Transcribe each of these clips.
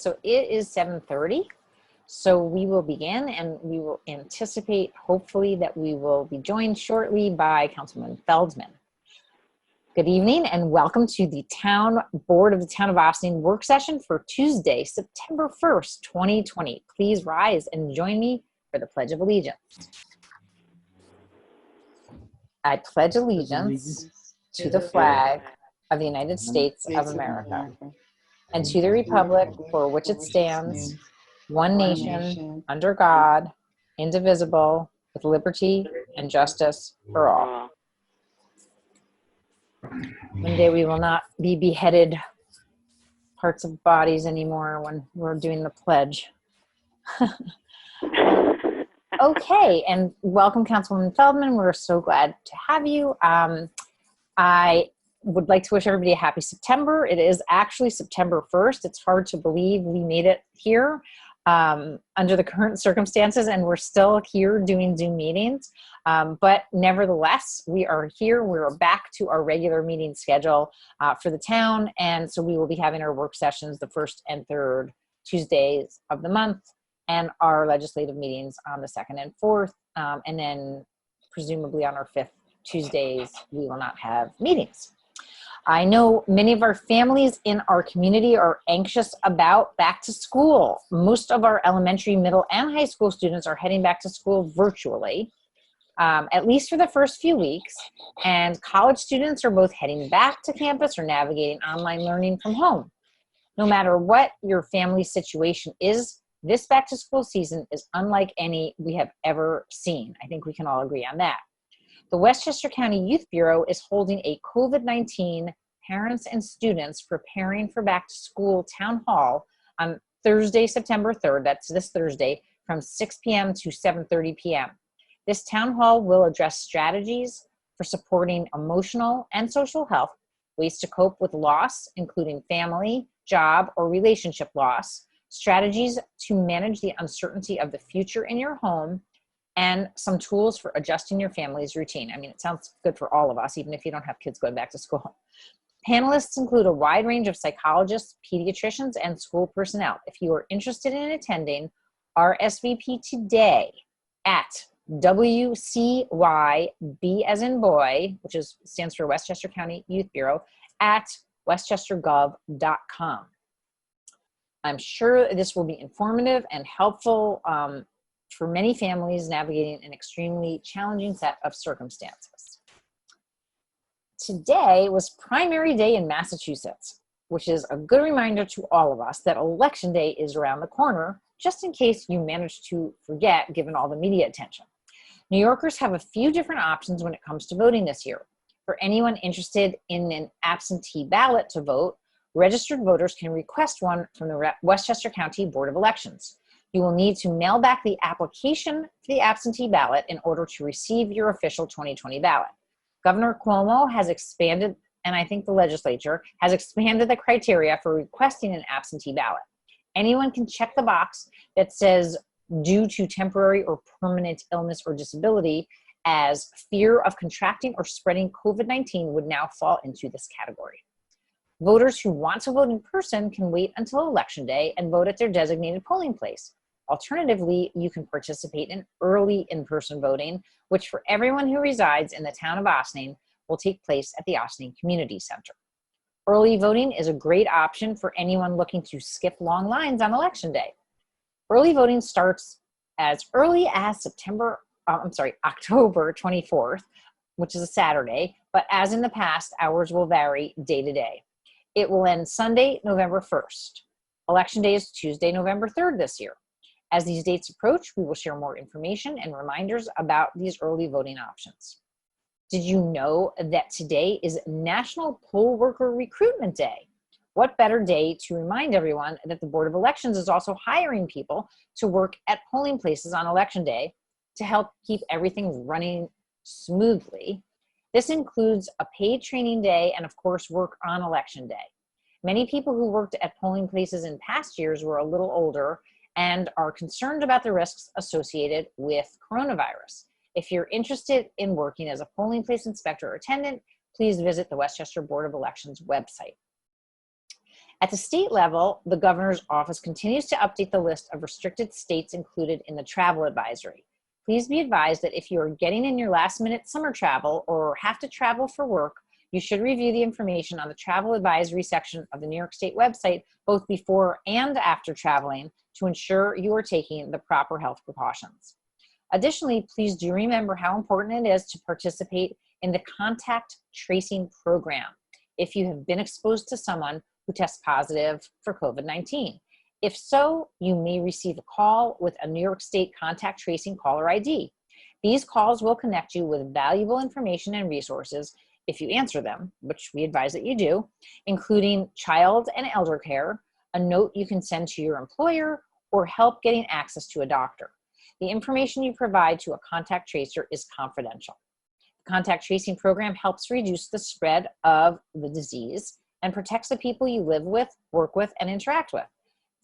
So it is 7:30. So we will begin, and we will anticipate, hopefully, that we will be joined shortly by Councilman Feldman. Good evening, and welcome to the Town Board of the Town of Austin work session for Tuesday, September 1st, 2020. Please rise and join me for the Pledge of Allegiance. I pledge allegiance to the flag of the United States of America and to the republic for which it stands, one nation, under God, indivisible, with liberty and justice for all. One day we will not be beheaded parts of bodies anymore when we're doing the pledge. Okay, and welcome, Councilwoman Feldman. We're so glad to have you. I would like to wish everybody a happy September. It is actually September 1st. It's hard to believe we made it here under the current circumstances, and we're still here doing Zoom meetings. But nevertheless, we are here. We're back to our regular meeting schedule for the town, and so we will be having our work sessions the first and third Tuesdays of the month, and our legislative meetings on the second and fourth, and then presumably on our fifth Tuesdays, we will not have meetings. I know many of our families in our community are anxious about back to school. Most of our elementary, middle, and high school students are heading back to school virtually, at least for the first few weeks, and college students are both heading back to campus or navigating online learning from home. No matter what your family situation is, this back to school season is unlike any we have ever seen. I think we can all agree on that. The Westchester County Youth Bureau is holding a COVID-19 Parents and Students Preparing for Back to School Town Hall on Thursday, September 3rd, that's this Thursday, from 6 p.m. to 7:30 p.m. This town hall will address strategies for supporting emotional and social health, ways to cope with loss, including family, job, or relationship loss, strategies to manage the uncertainty of the future in your home, and some tools for adjusting your family's routine. I mean, it sounds good for all of us, even if you don't have kids going back to school. Panelists include a wide range of psychologists, pediatricians, and school personnel. If you are interested in attending, RSVP today at WCYB as in boy, which stands for Westchester County Youth Bureau, at westchestergov.com. I'm sure this will be informative and helpful for many families navigating an extremely challenging set of circumstances. Today was primary day in Massachusetts, which is a good reminder to all of us that election day is around the corner, just in case you managed to forget given all the media attention. New Yorkers have a few different options when it comes to voting this year. For anyone interested in an absentee ballot to vote, registered voters can request one from the Westchester County Board of Elections. You will need to mail back the application for the absentee ballot in order to receive your official 2020 ballot. Governor Cuomo has expanded, and I think the legislature has expanded the criteria for requesting an absentee ballot. Anyone can check the box that says due to temporary or permanent illness or disability, as fear of contracting or spreading COVID-19 would now fall into this category. Voters who want to vote in person can wait until Election Day and vote at their designated polling place. Alternatively, you can participate in early in-person voting, which for everyone who resides in the town of Austin will take place at the Austin Community Center. Early voting is a great option for anyone looking to skip long lines on Election Day. Early voting starts as early as October 24th, which is a Saturday, but as in the past, hours will vary day to day. It will end Sunday, November 1st. Election Day is Tuesday, November 3rd this year. As these dates approach, we will share more information and reminders about these early voting options. Did you know that today is National Poll Worker Recruitment Day? What better day to remind everyone that the Board of Elections is also hiring people to work at polling places on Election Day to help keep everything running smoothly. This includes a paid training day and, of course, work on Election Day. Many people who worked at polling places in past years were a little older and are concerned about the risks associated with coronavirus. If you're interested in working as a polling place inspector or attendant, please visit the Westchester Board of Elections website. At the state level, the governor's office continues to update the list of restricted states included in the travel advisory. Please be advised that if you are getting in your last-minute summer travel or have to travel for work, you should review the information on the travel advisory section of the New York State website both before and after traveling to ensure you are taking the proper health precautions. Additionally, please do remember how important it is to participate in the contact tracing program if you have been exposed to someone who tests positive for COVID-19. If so, you may receive a call with a New York State contact tracing caller ID. These calls will connect you with valuable information and resources if you answer them, which we advise that you do, including child and elder care, a note you can send to your employer, or help getting access to a doctor. The information you provide to a contact tracer is confidential. The contact tracing program helps reduce the spread of the disease and protects the people you live with, work with, and interact with.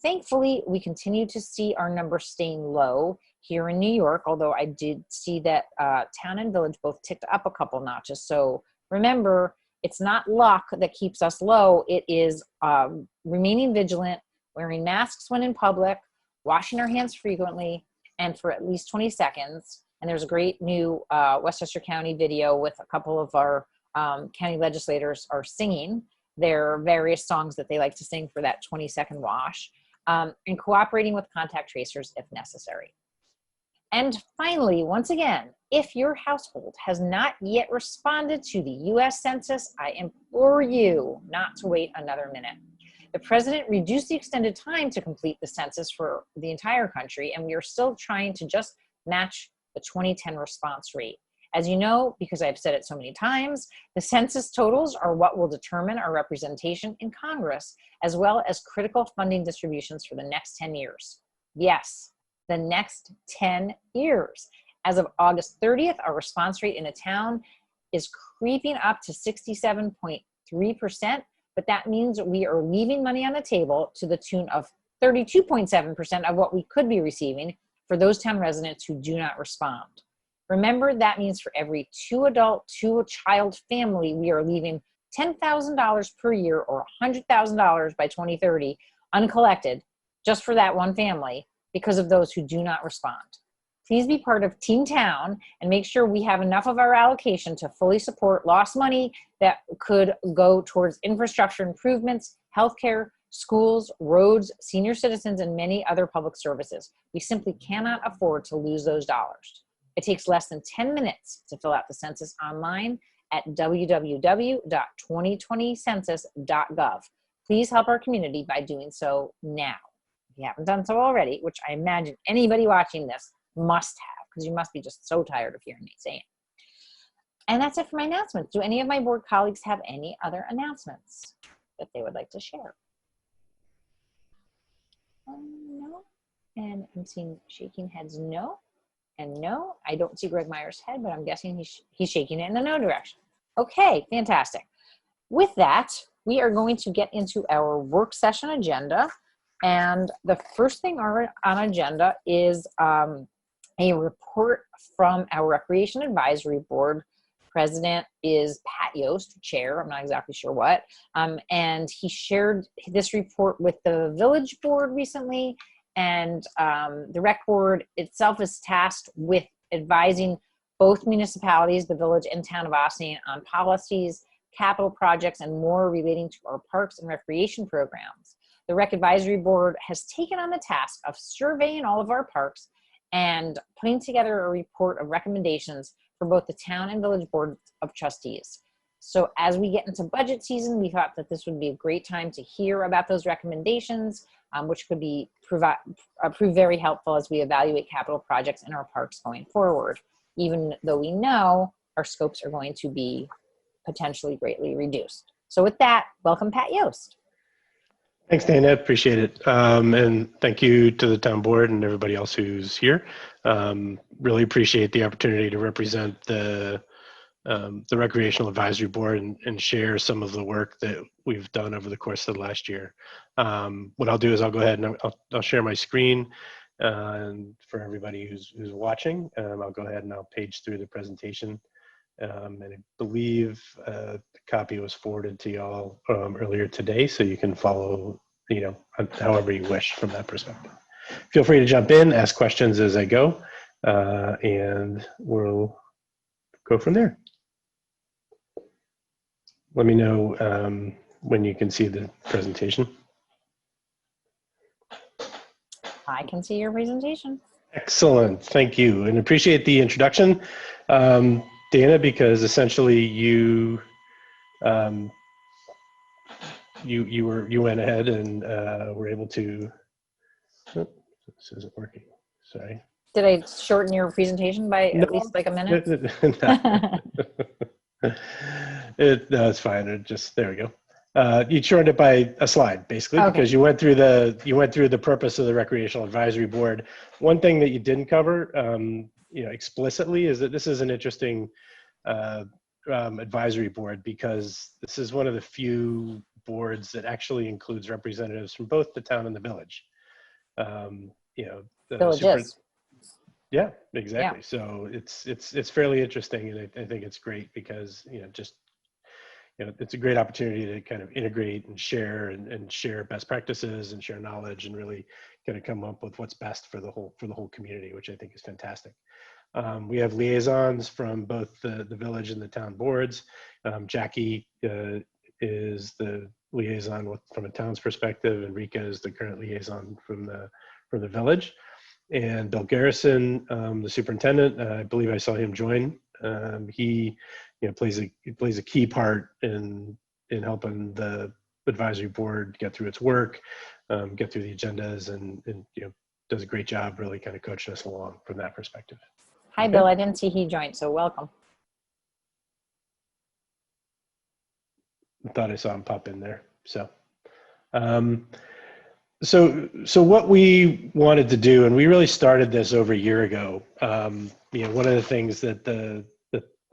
Thankfully, we continue to see our numbers staying low here in New York, although I did see that town and village both ticked up a couple notches. So remember, it's not luck that keeps us low. It is remaining vigilant, wearing masks when in public, washing our hands frequently, and for at least 20 seconds. And there's a great new Westchester County video with a couple of our county legislators are singing their various songs that they like to sing for that 20-second wash, and cooperating with contact tracers if necessary. And finally, once again, if your household has not yet responded to the US Census, I implore you not to wait another minute. The president reduced the extended time to complete the census for the entire country, and we are still trying to just match the 2010 response rate. As you know, because I've said it so many times, the census totals are what will determine our representation in Congress, as well as critical funding distributions for the next 10 years. Yes, the next 10 years. As of August 30th, our response rate in a town is creeping up to 67.3%, but that means we are leaving money on the table to the tune of 32.7% of what we could be receiving for those town residents who do not respond. Remember, that means for every 2 adult, 2 child family, we are leaving $10,000 per year or $100,000 by 2030 uncollected just for that one family because of those who do not respond. Please be part of Team Town and make sure we have enough of our allocation to fully support lost money that could go towards infrastructure improvements, healthcare, schools, roads, senior citizens, and many other public services. We simply cannot afford to lose those dollars. It takes less than 10 minutes to fill out the census online at www.2020census.gov. Please help our community by doing so now. If you haven't done so already, which I imagine anybody watching this must have, because you must be just so tired of hearing me say it. And that's it for my announcements. Do any of my board colleagues have any other announcements that they would like to share? No. And I'm seeing shaking heads no. And no, I don't see Greg Meyer's head, but I'm guessing he's shaking it in the no direction. Okay, fantastic. With that, we are going to get into our work session agenda. And the first thing on agenda is a report from our Recreation Advisory Board. President is Pat Yost, chair, I'm not exactly sure what. And he shared this report with the village board recently. And the rec board itself is tasked with advising both municipalities, the village and town of Ossining, on policies, capital projects, and more relating to our parks and recreation programs. The rec advisory board has taken on the task of surveying all of our parks and putting together a report of recommendations for both the town and village board of trustees. So as we get into budget season, we thought that this would be a great time to hear about those recommendations, which could be prove very helpful as we evaluate capital projects in our parks going forward, even though we know our scopes are going to be potentially greatly reduced. So with that, welcome Pat Yost. Thanks, Dana. Appreciate it. And thank you to the town board and everybody else who's here. Really appreciate the opportunity to represent the Recreational Advisory Board and share some of the work that we've done over the course of the last year. What I'll do is I'll go ahead and I'll share my screen and for everybody who's watching. I'll go ahead and I'll page through the presentation And I believe a copy was forwarded to y'all earlier today, so you can follow, however you wish from that perspective. Feel free to jump in, ask questions as I go, and we'll go from there. Let me know when you can see the presentation. I can see your presentation. Excellent, thank you, and appreciate the introduction, Dana, because essentially you went ahead and were able to. Oh, this isn't working. Sorry. Did I shorten your presentation by at least like a minute? No, it's fine. There we go. You shortened it by a slide, basically, Okay. because you went through the purpose of the Recreational Advisory Board. One thing that you didn't cover, explicitly, is that this is an interesting advisory board, because this is one of the few boards that actually includes representatives from both the town and the village. Villages. Yeah, exactly. Yeah. So it's fairly interesting, and I think it's great because it's a great opportunity to kind of integrate and share and share best practices and share knowledge and really kind of come up with what's best for the whole community, which I think is fantastic. We have liaisons from both the village and the town boards. Jackie is the liaison from a town's perspective, and Rika is the current liaison from the village. And Bill Garrison, the superintendent, I believe I saw him join. He plays a key part in helping the advisory board get through its work, get through the agendas, and does a great job really kind of coaching us along from that perspective. Hi, okay. Bill. I didn't see he joined, so welcome. I thought I saw him pop in there. So what we wanted to do, and we really started this over a year ago. One of the things that the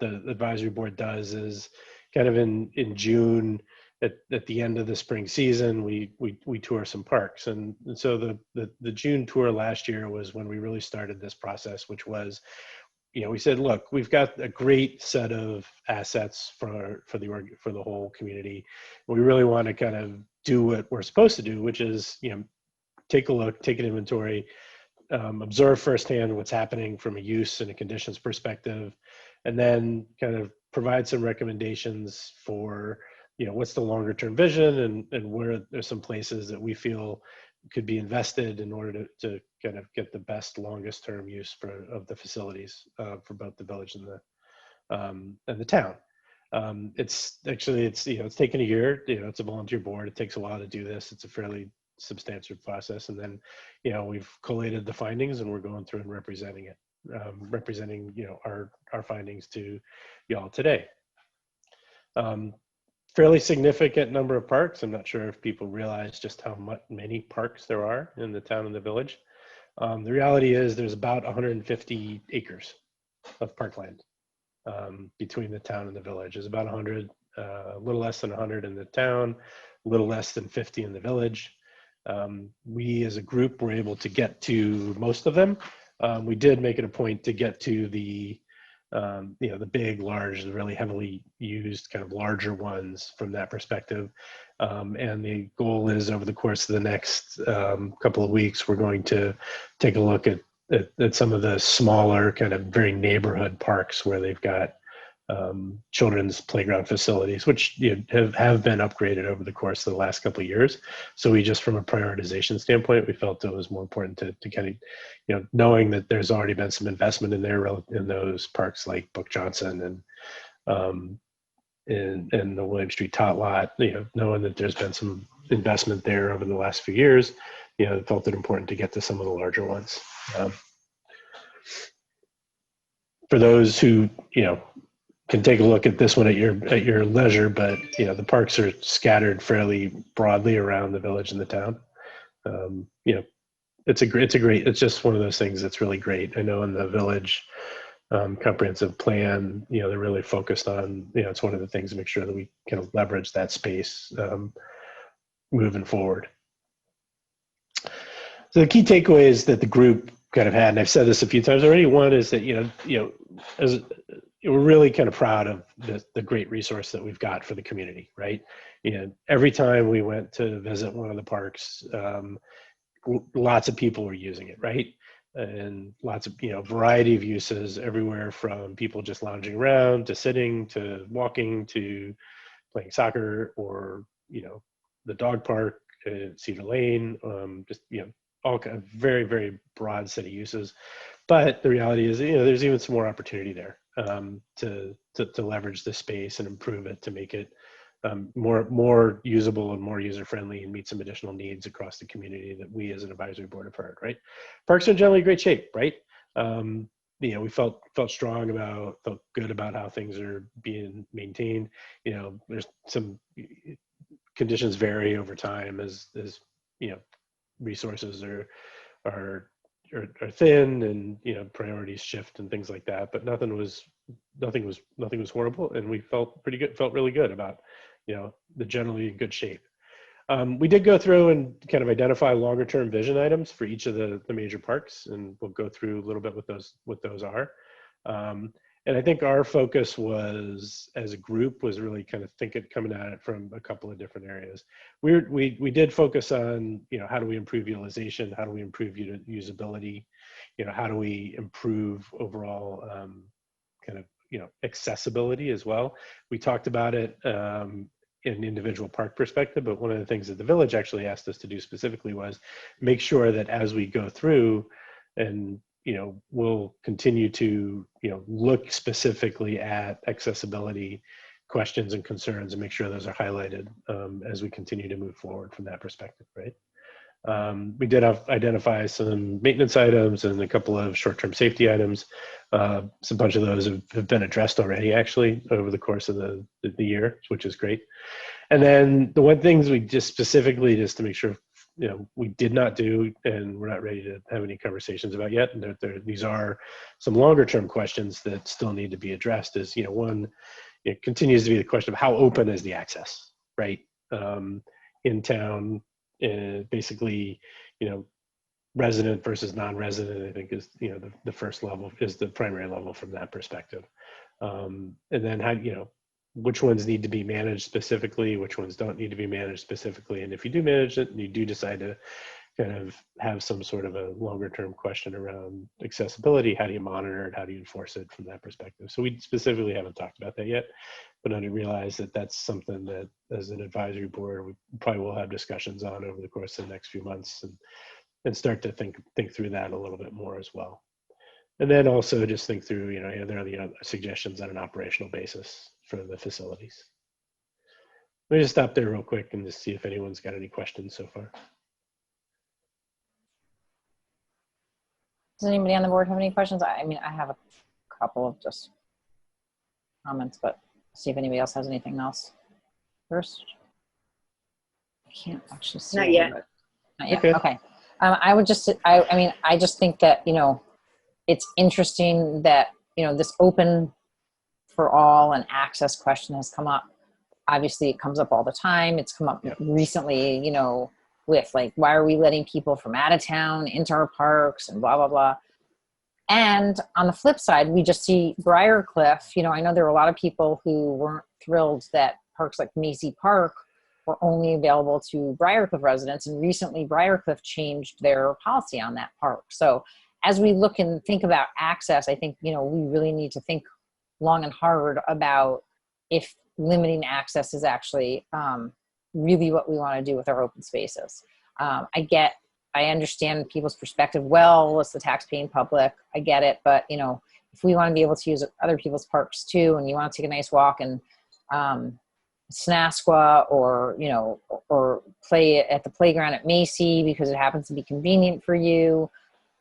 advisory board does is kind of in June at the end of the spring season, we tour some parks, and so the June tour last year was when we really started this process, which was, we said, look, we've got a great set of assets for the whole community. We really want to kind of do what we're supposed to do, which is, take a look, take an inventory, observe firsthand what's happening from a use and a conditions perspective, and then kind of provide some recommendations for, what's the longer term vision, and where there's some places that we feel could be invested in order to kind of get the best longest term use of the facilities for both the village and the town. It's taken a year. It's a volunteer board. It takes a while to do this. It's a fairly substantial process, and then we've collated the findings, and we're going through and representing our findings to y'all today. Fairly significant number of parks. I'm not sure if people realize just how many parks there are in the town and the village. The reality is there's about 150 acres of parkland between the town and the village. There's about 100, a little less than 100 in the town, a little less than 50 in the village. We as a group were able to get to most of them. We did make it a point to get to the big, large, really heavily used kind of larger ones from that perspective. And the goal is, over the course of the next couple of weeks, we're going to take a look at some of the smaller kind of very neighborhood parks where they've got children's playground facilities, which have been upgraded over the course of the last couple of years. So we just, from a prioritization standpoint, we felt it was more important to kind of, knowing that there's already been some investment in there in those parks like Book Johnson and the William Street Tot Lot, knowing that there's been some investment there over the last few years, felt it important to get to some of the larger ones. For those who, can take a look at this one at your leisure, but the parks are scattered fairly broadly around the village and the town. It's just one of those things that's really great. I know in the village comprehensive plan, they're really focused on, it's one of the things to make sure that we kind of leverage that space moving forward. So the key takeaways that the group kind of had, and I've said this a few times already, one is that, we're really kind of proud of the great resource that we've got for the community, right? Every time we went to visit one of the parks, lots of people were using it, right? And lots of, variety of uses, everywhere from people just lounging around to sitting to walking to playing soccer, or, the dog park, Cedar Lane, just, all kind of very, very broad set of uses. But the reality is, there's even some more opportunity there, to leverage the space and improve it to make it more usable and more user friendly, and meet some additional needs across the community that we as an advisory board have heard. Right, parks are in generally great shape. Right, we felt good about how things are being maintained. There's some conditions vary over time as resources are thin, and priorities shift and things like that. But nothing was horrible, and we felt really good about the generally good shape. We did go through and kind of identify longer term vision items for each of the major parks, and we'll go through a little bit what those are. And I think our focus was, as a group, was really kind of coming at it from a couple of different areas. We did focus on, how do we improve utilization? How do we improve usability? How do we improve overall kind of, accessibility as well? We talked about it in an individual park perspective, but one of the things that the village actually asked us to do specifically was make sure that as we go through, and we'll continue to, look specifically at accessibility questions and concerns, and make sure those are highlighted as we continue to move forward from that perspective, right? We did identify some maintenance items and a couple of short-term safety items. A bunch of those have been addressed already, actually, over the course of the year, which is great. And then the one things we just specifically, just to make sure, we did not do, and we're not ready to have any conversations about yet, and these are some longer term questions that still need to be addressed, is, one, it continues to be the question of how open is the access, right? In town, basically, resident versus non-resident, I think is, the first level, is the primary level from that perspective. And then how, which ones need to be managed specifically, which ones don't need to be managed specifically. And if you do manage it and you do decide to kind of have some sort of a longer term question around accessibility, how do you monitor it? How do you enforce it from that perspective? So we specifically haven't talked about that yet, but I realize that that's something that, as an advisory board, we probably will have discussions on over the course of the next few months, and start to think through that a little bit more as well. And then also just think through, are there any suggestions on an operational basis for the facilities? Let me just stop there real quick and just see if anyone's got any questions so far. Does anybody on the board have any questions? I have a couple of just comments, but see if anybody else has anything else first. I can't actually see. Not yet. Not yet. Okay. I just think that, it's interesting that, this open for all and access question has come up. Obviously it comes up all the time. It's come up recently, with like, why are we letting people from out of town into our parks and blah, blah, blah. And on the flip side, we just see Briarcliff. I know there were a lot of people who weren't thrilled that parks like Macy Park were only available to Briarcliff residents. And recently Briarcliff changed their policy on that park. So as we look and think about access, I think, we really need to think long and hard about if limiting access is actually really what we want to do with our open spaces. I understand people's perspective. Well, it's the tax-paying public. I get it. But, if we want to be able to use other people's parks too, and you want to take a nice walk and Snasqua, or play at the playground at Macy because it happens to be convenient for you.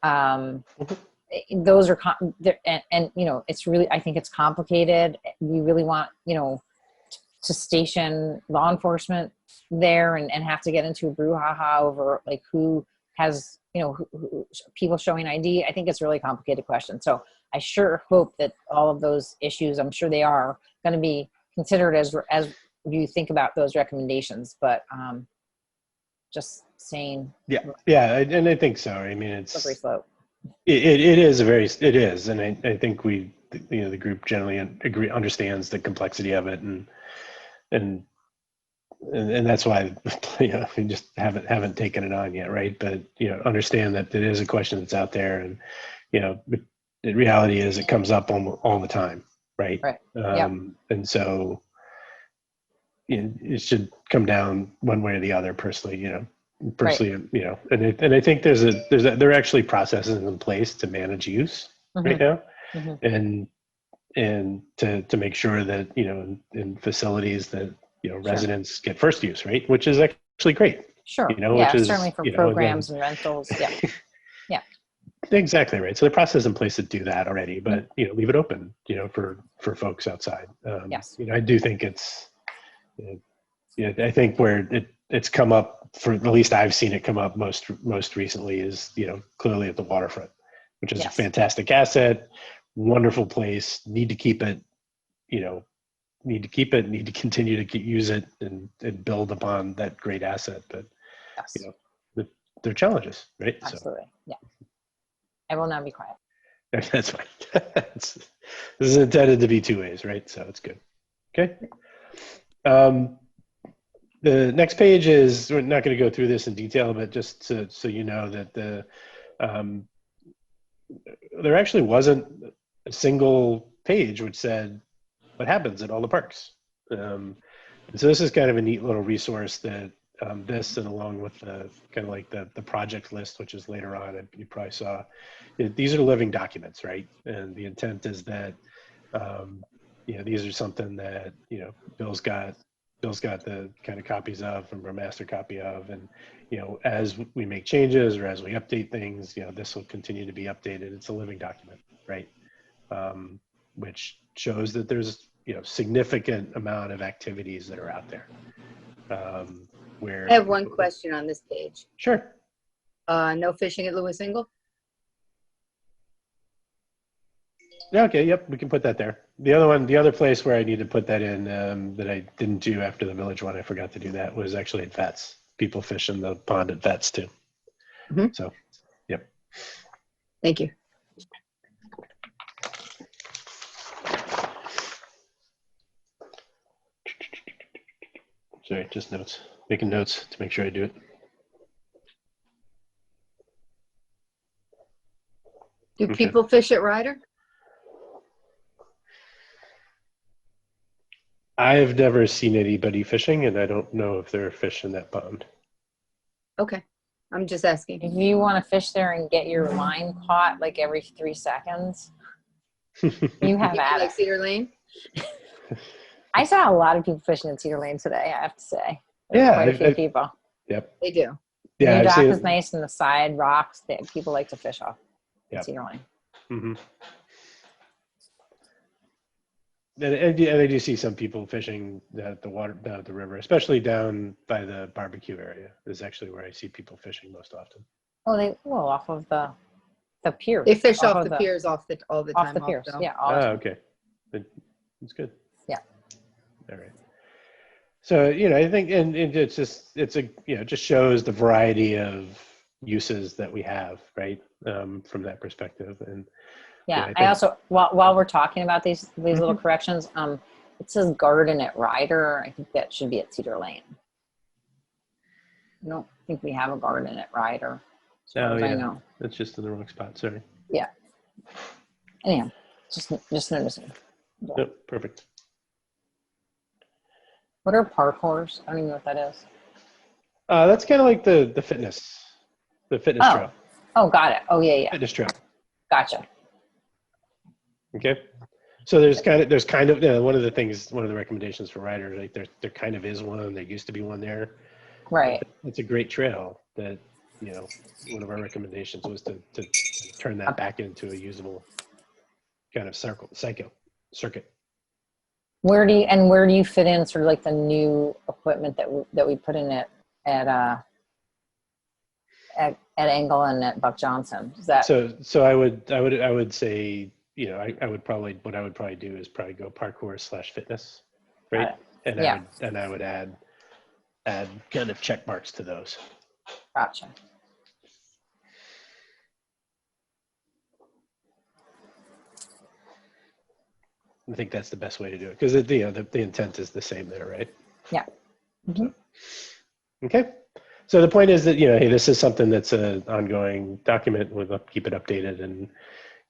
Those are, it's really, I think it's complicated. We really want, to station law enforcement there and have to get into a brouhaha over like who has, who people showing ID. I think it's a really complicated question. So I sure hope that all of those issues, I'm sure they are going to be considered as you think about those recommendations, but just saying. Yeah, and I think so. It's slippery slope. It is. And I think the group generally understands the complexity of it, and that's why we just haven't taken it on yet, right? But understand that it is a question that's out there, and but the reality is it comes up all the time, right? Right. And so it should come down one way or the other. Personally, and I think there are actually processes in place to manage use right now, and to make sure that in facilities that residents get first use, right, which is actually great. Sure. Which is certainly for programs and rentals. Yeah. Exactly right. So the process in place to do that already, but leave it open, for folks outside. Yes. I do think it's. I think where it's come up, for at least I've seen it come up most recently, is clearly at the waterfront, which is a fantastic asset, wonderful place. Need to keep it. Need to continue to use it and build upon that great asset. But there are challenges, right? Absolutely. Yeah. I will now be quiet. That's fine. This is intended to be two ways, right? So it's good. Okay. The next page is, we're not going to go through this in detail, but just so you know that there actually wasn't a single page which said what happens at all the parks. And so this is kind of a neat little resource that this, and along with the kind of like the project list, which is later on, and you probably saw, these are living documents, right? And the intent is that these are something that Bill's got the kind of copies of, from a master copy of, and as we make changes or as we update things, this will continue to be updated. It's a living document, right? Which shows that there's significant amount of activities that are out there. Where I have one question on this page. Sure. No fishing at Lewis Ingle? Yeah, okay, yep, we can put that there. The other place where I need to put that in, that I didn't do after the village one, I forgot to do that, was actually at Vets. People fish in the pond at Vets too. So, yep. Thank you. Sorry, just notes. Making notes to make sure I do it. Do people fish at Ryder? I have never seen anybody fishing, and I don't know if there are fish in that pond. Okay, I'm just asking. If you want to fish there and get your line caught like every 3 seconds, you have at Like it. Cedar Lane? I saw a lot of people fishing in Cedar Lane today, I have to say. Yeah, Quite a few people. Yep. They do. Yeah, New I've dock seen is nice, and the side rocks that people like to fish off. Yep. Cedar Lane. Mm-hmm. And I do see some people fishing at the water, down at the river, especially down by the barbecue area. Is actually where I see people fishing most often. Oh, off of the pier. They fish off the piers all the time. Off the piers, though. yeah. All the time. Okay. That's good. Yeah. All right. So, I think, and it just shows the variety of uses that we have, right? From that perspective. And yeah, I also, while we're talking about these little corrections, it says garden at Ryder. I think that should be at Cedar Lane. I don't think we have a garden at Ryder. Oh, yeah. I know. That's just in the wrong spot. Sorry. Yeah. Anyhow, just noticing. Yep, perfect. What are parkours? I don't even know what that is. That's kind of like the fitness trail. Oh, got it. Oh, yeah. Fitness trail. Gotcha. Okay. So there's kind of one of the recommendations for riders, like there kind of is one. There used to be one there. Right. It's a great trail that, one of our recommendations was to turn that back into a usable kind of circuit. Where do you fit in sort of like the new equipment that we put in at Engel and at Buck Johnson? Is that so I would say, I would probably do is probably go parkour / fitness, right? And I would add kind of check marks to those. Gotcha. I think that's the best way to do it, because the intent is the same there, right? Yeah. Mm-hmm. Okay. So the point is that, hey, this is something that's an ongoing document. We'll keep it updated, and,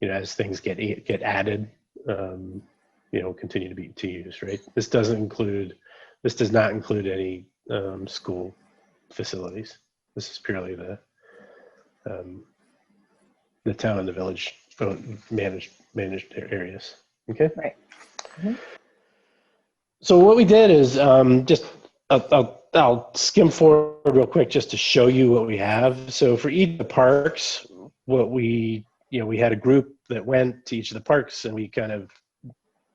as things get added, continue to use, right? This does not include any school facilities. This is purely the town and the village managed areas. Okay. Right. Mm-hmm. So what we did is I'll skim forward real quick just to show you what we have. So for each of the parks, what we had a group that went to each of the parks, and we kind of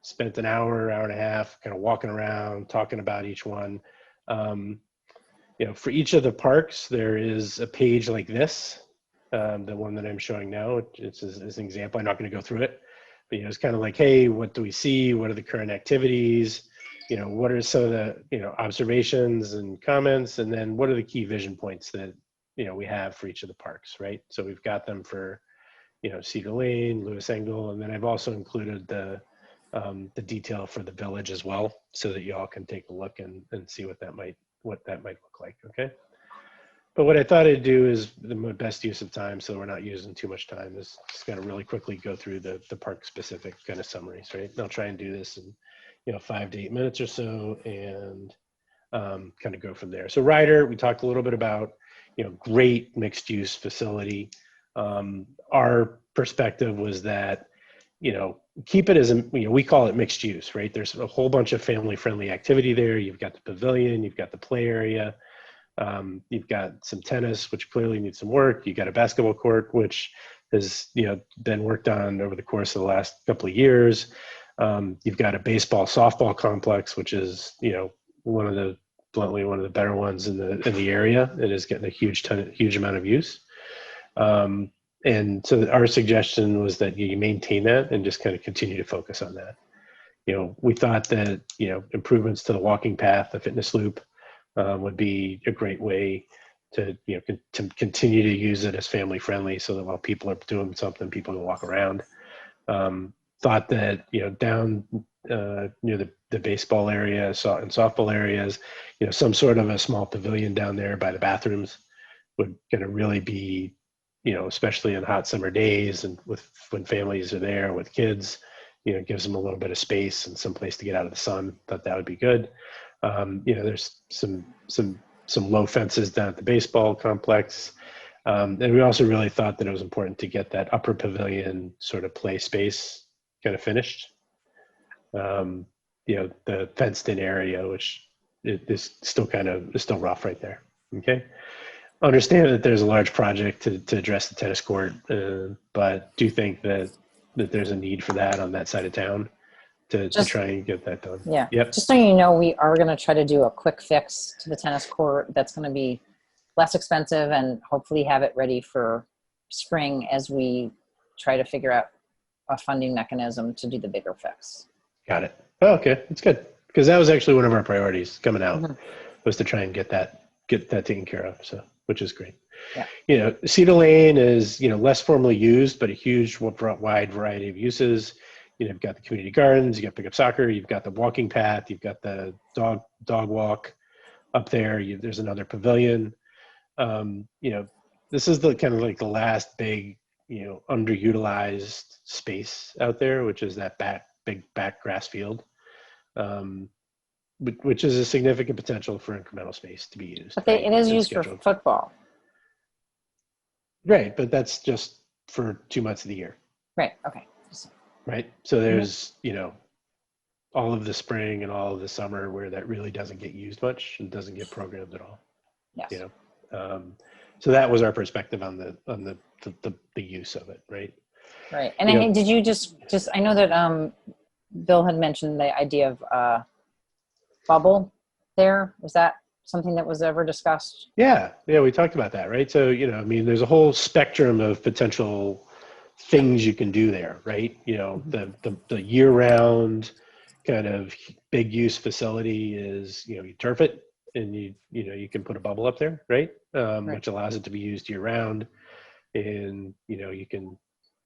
spent an hour and a half kind of walking around, talking about each one. For each of the parks, there is a page like this, the one that I'm showing now. It's as an example. I'm not going to go through it, but it's kind of like, hey, what do we see? What are the current activities? What are some of the observations and comments, and then what are the key vision points that we have for each of the parks, right? So we've got them for Cedar Lane, Lewis Engle, and then I've also included the detail for the village as well, so that you all can take a look and see what that might look like. Okay. But what I thought I'd do is the best use of time, so we're not using too much time, is just kind of really quickly go through the park specific kind of summaries, right? And I'll try and do this in 5 to 8 minutes or so, and kind of go from there. So Ryder, we talked a little bit about, great mixed use facility. Our perspective was that, keep it as we call it mixed use, right? There's a whole bunch of family friendly activity there. You've got the pavilion, you've got the play area, you've got some tennis, which clearly needs some work. You've got a basketball court, which has been worked on over the course of the last couple of years. You've got a baseball softball complex, which is bluntly one of the better ones in the area. It is getting a huge amount of use. And so our suggestion was that you maintain that and just kind of continue to focus on that. We thought that improvements to the walking path, the fitness loop, would be a great way to to continue to use it as family friendly, so that while people are doing something, people can walk around. Thought that down near the baseball area and softball areas, some sort of a small pavilion down there by the bathrooms would kind of really be, especially in hot summer days and when families are there with kids, gives them a little bit of space and some place to get out of the sun. Thought that would be good. There's some low fences down at the baseball complex. And we also really thought that it was important to get that upper pavilion sort of play space kind of finished. The fenced in area, which is still rough right there. Okay. Understand that there's a large project to address the tennis court, but do think that there's a need for that on that side of town to try and get that done. Yeah. Yep. Just so you know, we are going to try to do a quick fix to the tennis court that's going to be less expensive and hopefully have it ready for spring as we try to figure out a funding mechanism to do the bigger fix. Got it. Oh, okay. That's good. Because that was actually one of our priorities coming out, was to try and get that taken care of. So, which is great. Yeah. Cedar Lane is, less formally used, but a huge wide variety of uses. You've got the community gardens, you got pickup soccer, you've got the walking path, you've got the dog walk up there. There's another pavilion. This is the kind of like the last big, underutilized space out there, which is that big back grass field, which is a significant potential for incremental space to be used. But it is used for football. Right, but that's just for 2 months of the year. Right, okay. Right, so there's, all of the spring and all of the summer where that really doesn't get used much and doesn't get programmed at all. Yes. So that was our perspective on the use of it, right? Right, and did you just I know that Bill had mentioned the idea of bubble there. Was that something that was ever discussed? Yeah, we talked about that, right? So, there's a whole spectrum of potential things you can do there, right? The year-round kind of big use facility is, you turf it and you can put a bubble up there, right? Which allows it to be used year-round, and you can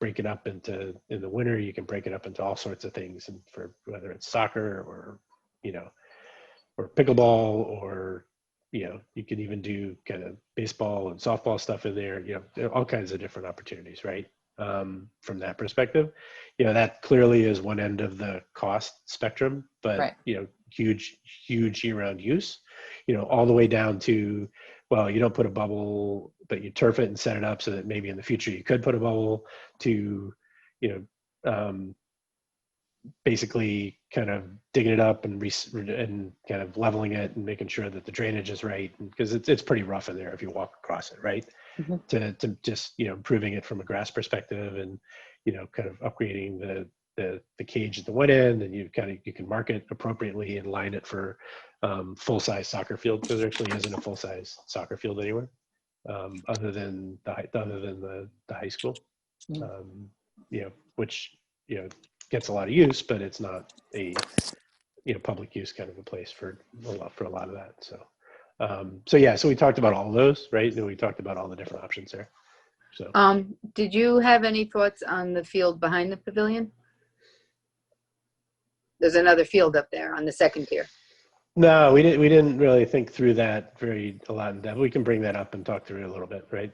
break it up into, in the winter, you can break it up into all sorts of things, and for whether it's soccer or, or pickleball, or, you could even do kind of baseball and softball stuff in there, there are all kinds of different opportunities, right? From that perspective, that clearly is one end of the cost spectrum, but, Right. Huge year-round use, all the way down to, well, you don't put a bubble, but you turf it and set it up so that maybe in the future you could put a bubble, to, basically kind of digging it up and kind of leveling it and making sure that the drainage is right, because it's pretty rough in there if you walk across it, right? Mm-hmm. To just, improving it from a grass perspective, and, kind of upgrading the cage at the one end, and you can mark it appropriately and line it for full-size soccer field, because there actually isn't a full-size soccer field anywhere, other than the high school, which, gets a lot of use, but it's not a, public use kind of a place for a lot of that. So we talked about all those, right? And we talked about all the different options there. So did you have any thoughts on the field behind the pavilion? There's another field up there on the second tier. no, we didn't really think through that a lot in depth. We can bring that up and talk through it a little bit, right?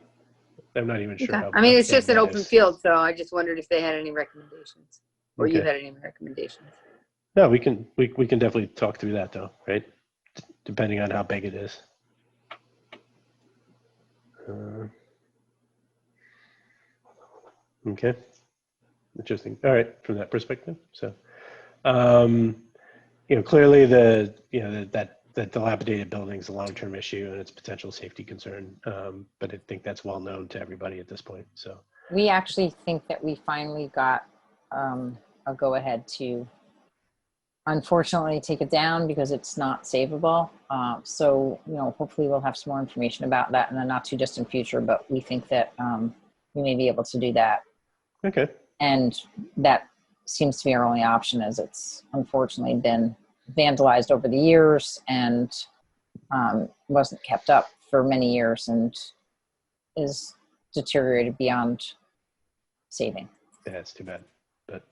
I'm not even sure. Okay. I mean, it's just an open field, so I just wondered if they had any recommendations, or you had any recommendations. No, we can definitely talk through that, though, right? Depending on how big it is. Okay, interesting. All right, from that perspective. So, clearly that dilapidated building is a long-term issue and it's a potential safety concern. But I think that's well known to everybody at this point. So we actually think that we finally got a go-ahead to, unfortunately, take it down because it's not savable. So, hopefully we'll have some more information about that in the not too distant future, but we think that we may be able to do that. Okay. And that seems to be our only option, as it's unfortunately been vandalized over the years and wasn't kept up for many years and is deteriorated beyond saving. Yeah, it's too bad, but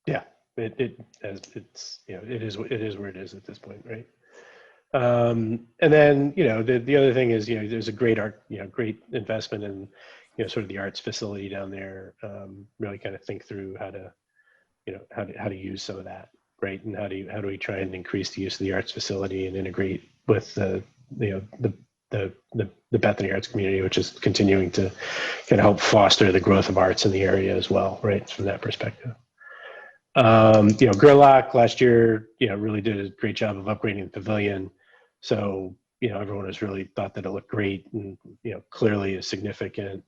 yeah, it is where it is at this point, right? And then the other thing is there's a great great investment in sort of the arts facility down there. Really kind of think through how to use some of that, right? And how do we try and increase the use of the arts facility and integrate with the Bethany Arts community, which is continuing to kind of help foster the growth of arts in the area as well, right? From that perspective. Gerlach last year, really did a great job of upgrading the pavilion. So, everyone has really thought that it looked great, and, clearly a significant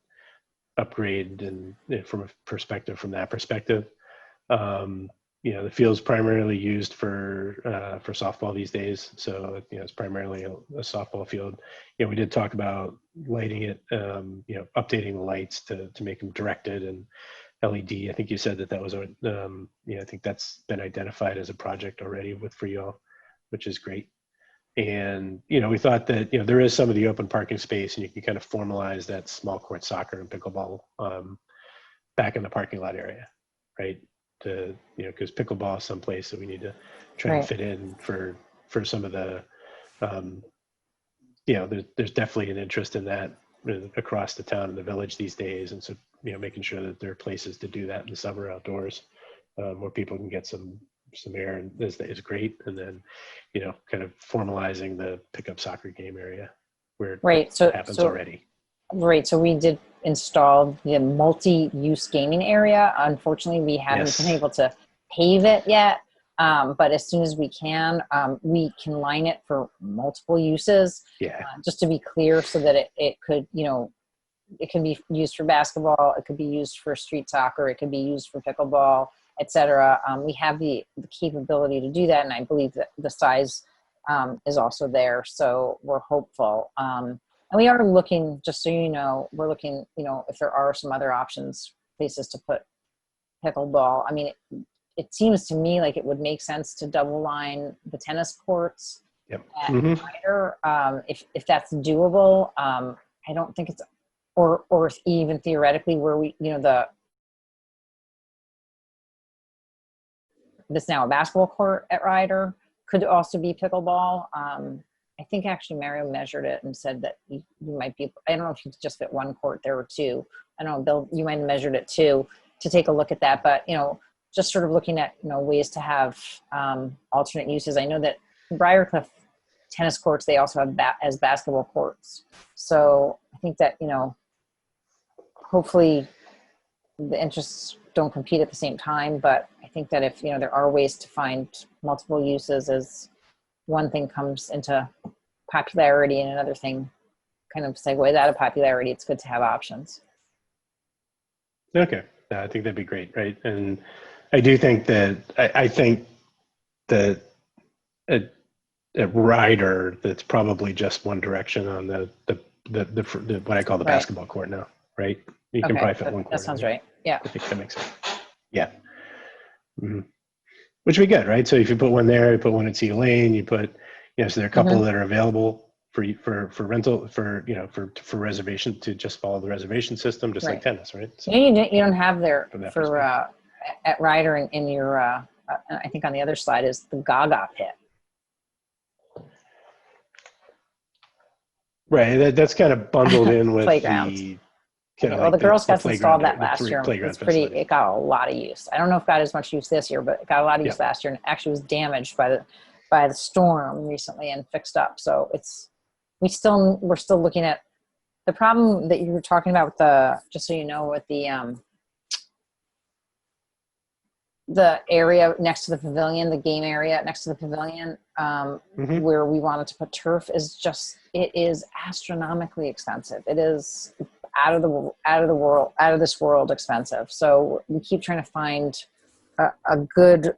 upgrade and from a perspective, from that perspective. The field's primarily used for softball these days. So, it's primarily a softball field. We did talk about lighting it, updating the lights to make them directed and LED. I think you said that was I think that's been identified as a project already for you all, which is great. And, we thought that, there is some of the open parking space, and you can kind of formalize that small court soccer and pickleball back in the parking lot area, right? Because pickleball is someplace that we need to try and fit in for some of the, there's definitely an interest in that across the town and the village these days. And so, making sure that there are places to do that in the summer outdoors, where people can get some air, and is great. And then, kind of formalizing the pickup soccer game area where it happens already. Right. So we did install the multi-use gaming area. Unfortunately, we haven't been able to pave it yet. But as soon as we can line it for multiple uses. Yeah. Just to be clear, so that it could, it can be used for basketball, it could be used for street soccer, it could be used for pickleball, etc. We have the capability to do that, and I believe that the size is also there. So we're hopeful. And we are looking, just so you know, we're looking, if there are some other options, places to put pickleball. I mean, it seems to me like it would make sense to double line the tennis courts at wider, if that's doable. I don't think it's, or even theoretically where we, the that's now a basketball court at Ryder could also be pickleball. I think actually Mario measured it and said that you might be, I don't know if you could just fit one court there or two. I don't know, Bill, you might have measured it too, to take a look at that. But, just sort of looking at, ways to have alternate uses. I know that Briarcliff tennis courts, they also have as basketball courts. So I think that, hopefully the interests don't compete at the same time. But I think that if, there are ways to find multiple uses as one thing comes into popularity and another thing kind of segues out of popularity, it's good to have options. Okay. I think that'd be great. Right. And I do think that, I think that at Ryder, that's probably just one direction on the what I call the basketball court now. Right. You can probably fit one court. That sounds right. Yeah. I think that makes sense. Yeah. Mm-hmm. Which would be good, right? So if you put one there, you put one at Cedar Lane, you put, so there are a couple that are available for rental, for reservation, to just follow the reservation system, just like tennis, right? So, you don't have there for at Ryder in your, I think on the other slide is the Gaga pit. Right, that's kind of bundled in with playgrounds. The Girl Scouts installed that last year. It got a lot of use. I don't know if it got as much use this year, but it got a lot of use last year, and it actually was damaged by the storm recently and fixed up. So we're still looking at the problem that you were talking about with just so you know, with the area next to the pavilion, the game area next to the pavilion, where we wanted to put turf, it is astronomically expensive. It is out of this world expensive. So we keep trying to find a good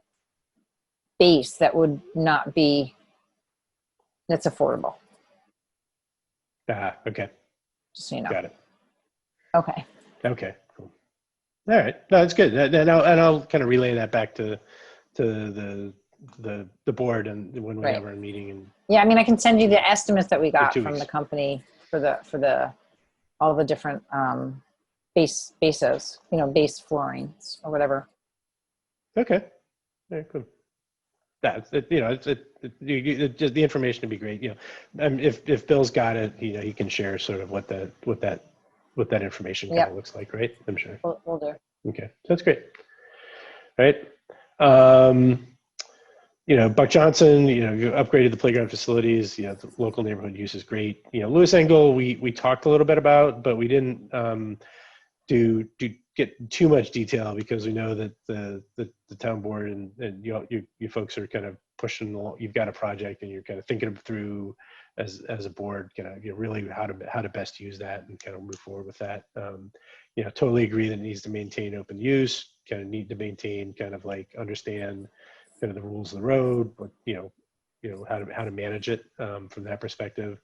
base that would not be, that's affordable. Okay. Just so you know. Got it. Okay. Okay. Cool. All right. No, that's good. And I'll kind of relay that back to the board and when we have our meeting. And yeah, I mean, I can send you the estimates that we got from the company for all the different bases, base floorings or whatever. Okay. Very cool. That's it. The information would be great. If Bill's got it, he can share sort of what that information kind of looks like, right? I'm sure. We'll do. Okay, so that's great. Right. Buck Johnson, you upgraded the playground facilities. The local neighborhood use is great. Lewis Engel, we talked a little bit about, but we didn't get too much detail because we know that the town board and you folks are kind of pushing along. You've got a project and you're kind of thinking through as a board, kind of really how to best use that and kind of move forward with that. Totally agree that it needs to maintain open use. Kind of need to maintain, kind of like understand kind of the rules of the road, but how to manage it from that perspective.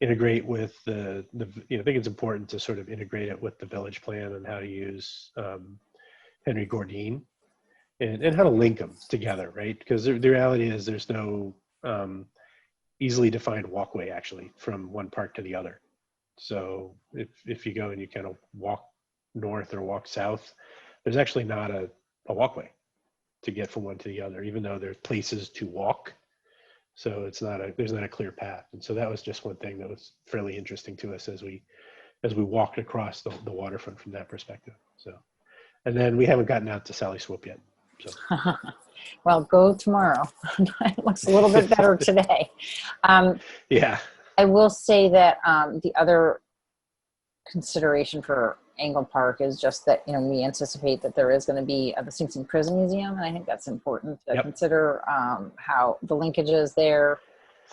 Integrate with I think it's important to sort of integrate it with the village plan and how to use Henry Gordine and how to link them together, right? Because the reality is there's no easily defined walkway actually from one part to the other. So if you go and you kind of walk north or walk south, there's actually not a walkway to get from one to the other, even though there's places to walk. So there's not a clear path. And so that was just one thing that was fairly interesting to us as we walked across the waterfront from that perspective. So, and then we haven't gotten out to Sally Swope yet. So. Well, go tomorrow. It looks a little bit better today. Yeah. I will say that the other consideration for Angle Park is just that, we anticipate that there is going to be the Sing Sing Prison Museum. And I think that's important to consider how the linkages there,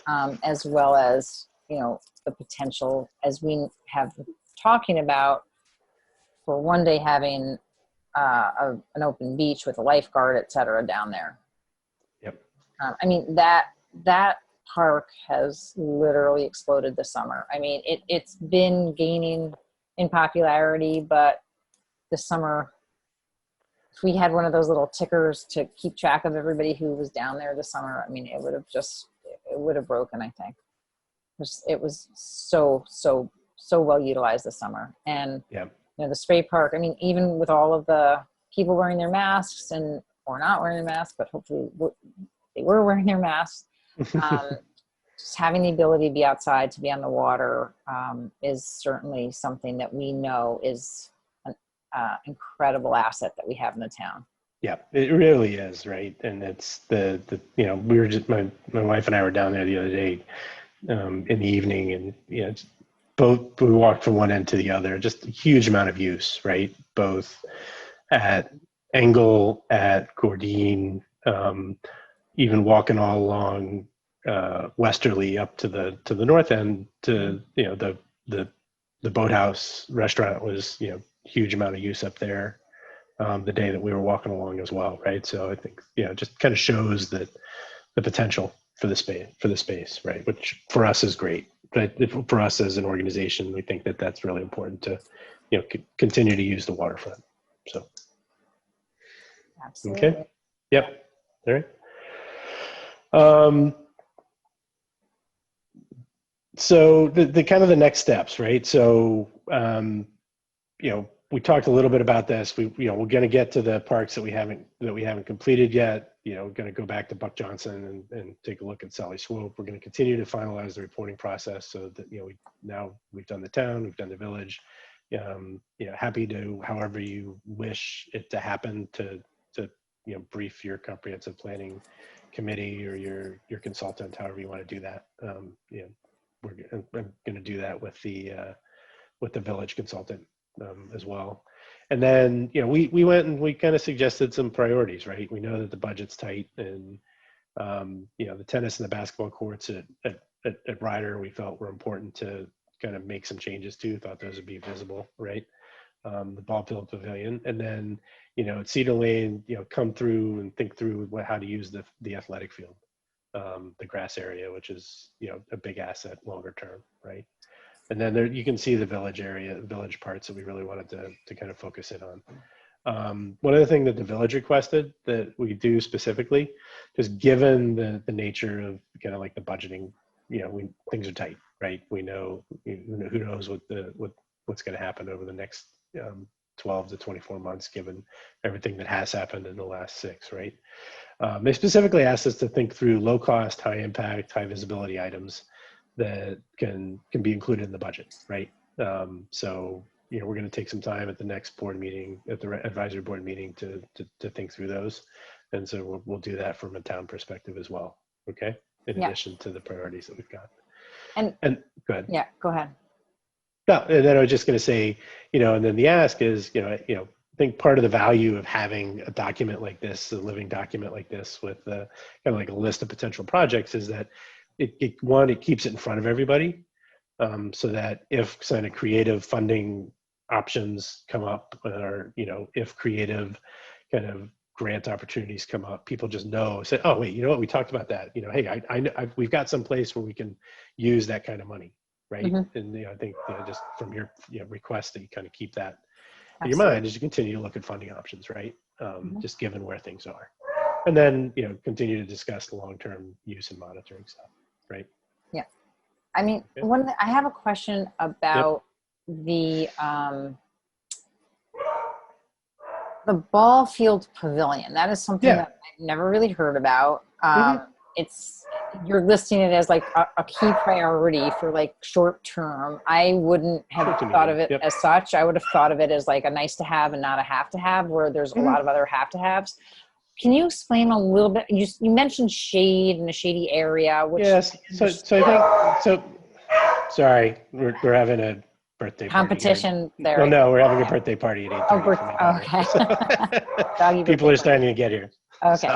as well as, the potential, as we have talking about, for one day having an open beach with a lifeguard, et cetera, down there. Yep. I mean, that park has literally exploded this summer. I mean, it's been gaining in popularity, but this summer, if we had one of those little tickers to keep track of everybody who was down there this summer, I mean, it would have broken, I think. It was so well utilized this summer. And the spray park, I mean, even with all of the people wearing their masks and or not wearing a mask, but hopefully they were wearing their masks. Just having the ability to be outside, to be on the water, is certainly something that we know is an incredible asset that we have in the town. Yeah, it really is, right? And it's the we were just my wife and I were down there the other day in the evening, and it's both, we walked from one end to the other, just a huge amount of use, right? Both at Engel, at Gordine, even walking all along westerly up to the north end to the boathouse restaurant was huge amount of use up there the day that we were walking along as well, right? So I think just kind of shows that the potential for the space, right? Which for us is great, right? For us as an organization, we think that that's really important to continue to use the waterfront. So Absolutely. okay, yep, all right. So the kind of the next steps, right? So we talked a little bit about this. We're going to get to the parks that we haven't completed yet. We're going to go back to Buck Johnson and take a look at Sally Swope. We're going to continue to finalize the reporting process so that we've done the town, we've done the village. Happy to, however you wish it to happen, to brief your comprehensive planning committee or your consultant, however you want to do that. I'm going to do that with the village consultant as well. And then we went and we kind of suggested some priorities, right? We know that the budget's tight, and the tennis and the basketball courts at Ryder we felt were important to kind of make some changes to. Thought those would be visible, right? The ball field pavilion, and then at Cedar Lane, come through and think through how to use the athletic field, the grass area, which is a big asset longer term, right? And then there you can see the village area, village parts that we really wanted to kind of focus in on. One other thing that the village requested that we do specifically, just given the nature of kind of like the budgeting, things are tight, right? We know who knows what's going to happen over the next 12 to 24 months, given everything that has happened in the last 6, right? They specifically asked us to think through low cost, high impact, high visibility items that can be included in the budget, right? So we're going to take some time at the next board meeting, at the advisory board meeting, to think through those, and so we'll do that from a town perspective as well. Okay, in addition to the priorities that we've got. And go ahead. Yeah, go ahead. No, and then I was just going to say, and then the ask is, I think part of the value of having a document like this, a living document like this, with kind of like a list of potential projects, is that it keeps it in front of everybody, so that if kind of creative funding options come up, or if creative kind of grant opportunities come up, people just say, oh wait, what, we talked about that. Hey, we've got some place where we can use that kind of money, right? Mm-hmm. And I think just from your request that you kind of keep that in your mind as you continue to look at funding options, right? Just given where things are, and then continue to discuss the long-term use and monitoring stuff. Right. Yeah. I mean, I have a question about the ball field pavilion. That is something that I've never really heard about. You're listing it as like a key priority for like short term. I wouldn't have thought of it as such. I would have thought of it as like a nice to have and not a have to have, where there's a lot of other have to haves. Can you explain a little bit? You mentioned shade in a shady area. Which yes. So I think. Sorry, we're having a birthday competition party there. Well, no, we're having a birthday party at 8:30. Okay. People are starting to get here. Okay.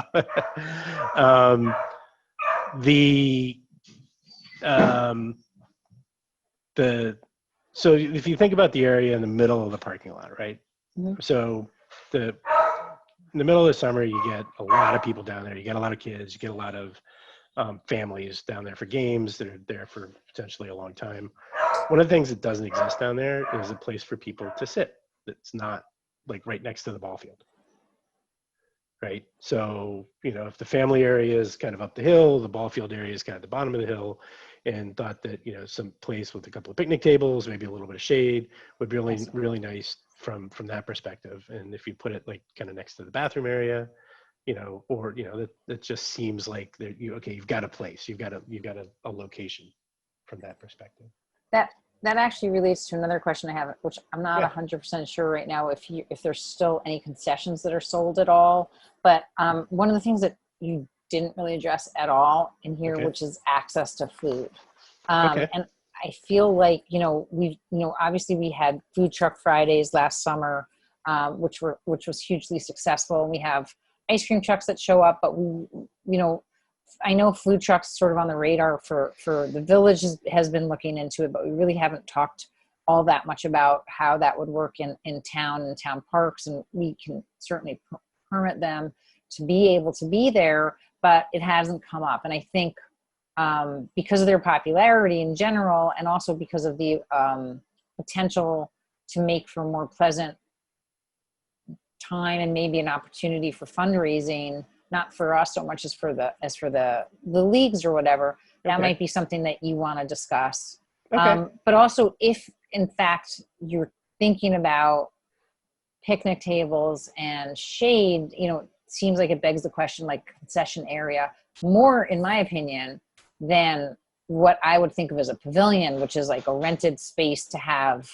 So if you think about the area in the middle of the parking lot, right? Mm-hmm. So in the middle of the summer, you get a lot of people down there. You get a lot of kids. You get a lot of families down there for games that are there for potentially a long time. One of the things that doesn't exist down there is a place for people to sit that's not like right next to the ball field, right? So, if the family area is kind of up the hill, the ball field area is kind of the bottom of the hill, and thought that, some place with a couple of picnic tables, maybe a little bit of shade would be really nice from that perspective. And if you put it like kind of next to the bathroom area, or, that just seems like you've got a place, you've got a location from that perspective. That actually relates to another question I have, which I'm not Yeah. 100% sure right now if there's still any concessions that are sold at all. But one of the things that you didn't really address at all in here, Okay. which is access to food. Okay. And I feel like, obviously we had Food Truck Fridays last summer, which was hugely successful. And we have ice cream trucks that show up, but I know food trucks sort of on the radar for the village has been looking into it, but we really haven't talked all that much about how that would work in town and town parks. And we can certainly permit them to be able to be there, but it hasn't come up. And I think because of their popularity in general, and also because of the potential to make for more pleasant time and maybe an opportunity for fundraising, not for us so much as for the leagues or whatever, that Okay. might be something that you want to discuss. Okay. But also, if in fact you're thinking about picnic tables and shade, it seems like it begs the question, like concession area, more, in my opinion, than what I would think of as a pavilion, which is like a rented space to have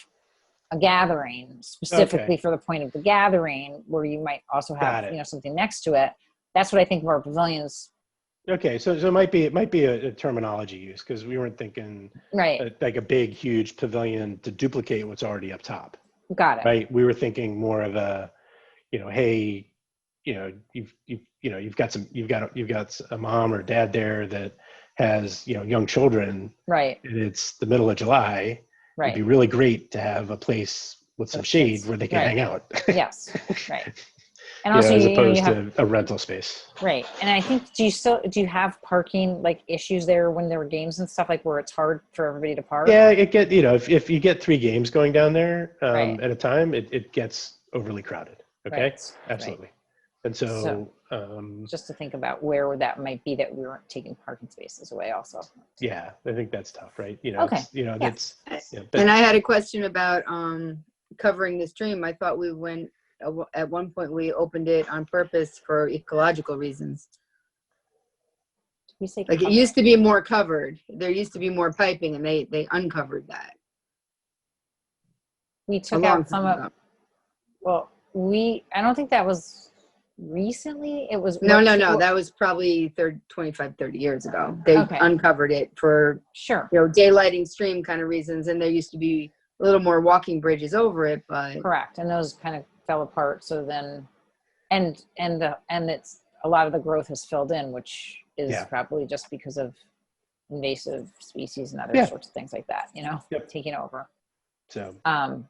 a gathering specifically for the point of the gathering, where you might also have something next to it. That's what I think of our pavilions. Okay, so it might be a terminology use, because we weren't thinking like a big huge pavilion to duplicate what's already up top. Got it. Right, we were thinking more of a, hey, you've got a mom or dad there that has young children. Right. And it's the middle of July. Right. It'd be really great to have a place with some shade where they can hang out. Yes. Right. And also, as opposed to a rental space. Right. And I think, do you have parking like issues there when there were games and stuff, like where it's hard for everybody to park? Yeah, if you get 3 games going down there at a time, it gets overly crowded. Okay. Right. Absolutely. Right. And so just to think about where that might be, that we weren't taking parking spaces away also. Yeah, I think that's tough, right? Okay. That's. And I had a question about covering the stream. I thought at one point we opened it on purpose for ecological reasons. We say like it used to be more covered. There used to be more piping, and they uncovered that. We took out some of. Well, I don't think that was recently. It was no. That was probably 25, 30 years ago. They uncovered it for daylighting stream kind of reasons, and there used to be a little more walking bridges over it, but correct. And those kind of fell apart. So then, and it's a lot of the growth has filled in, which is probably just because of invasive species and other sorts of things like that, taking over. So I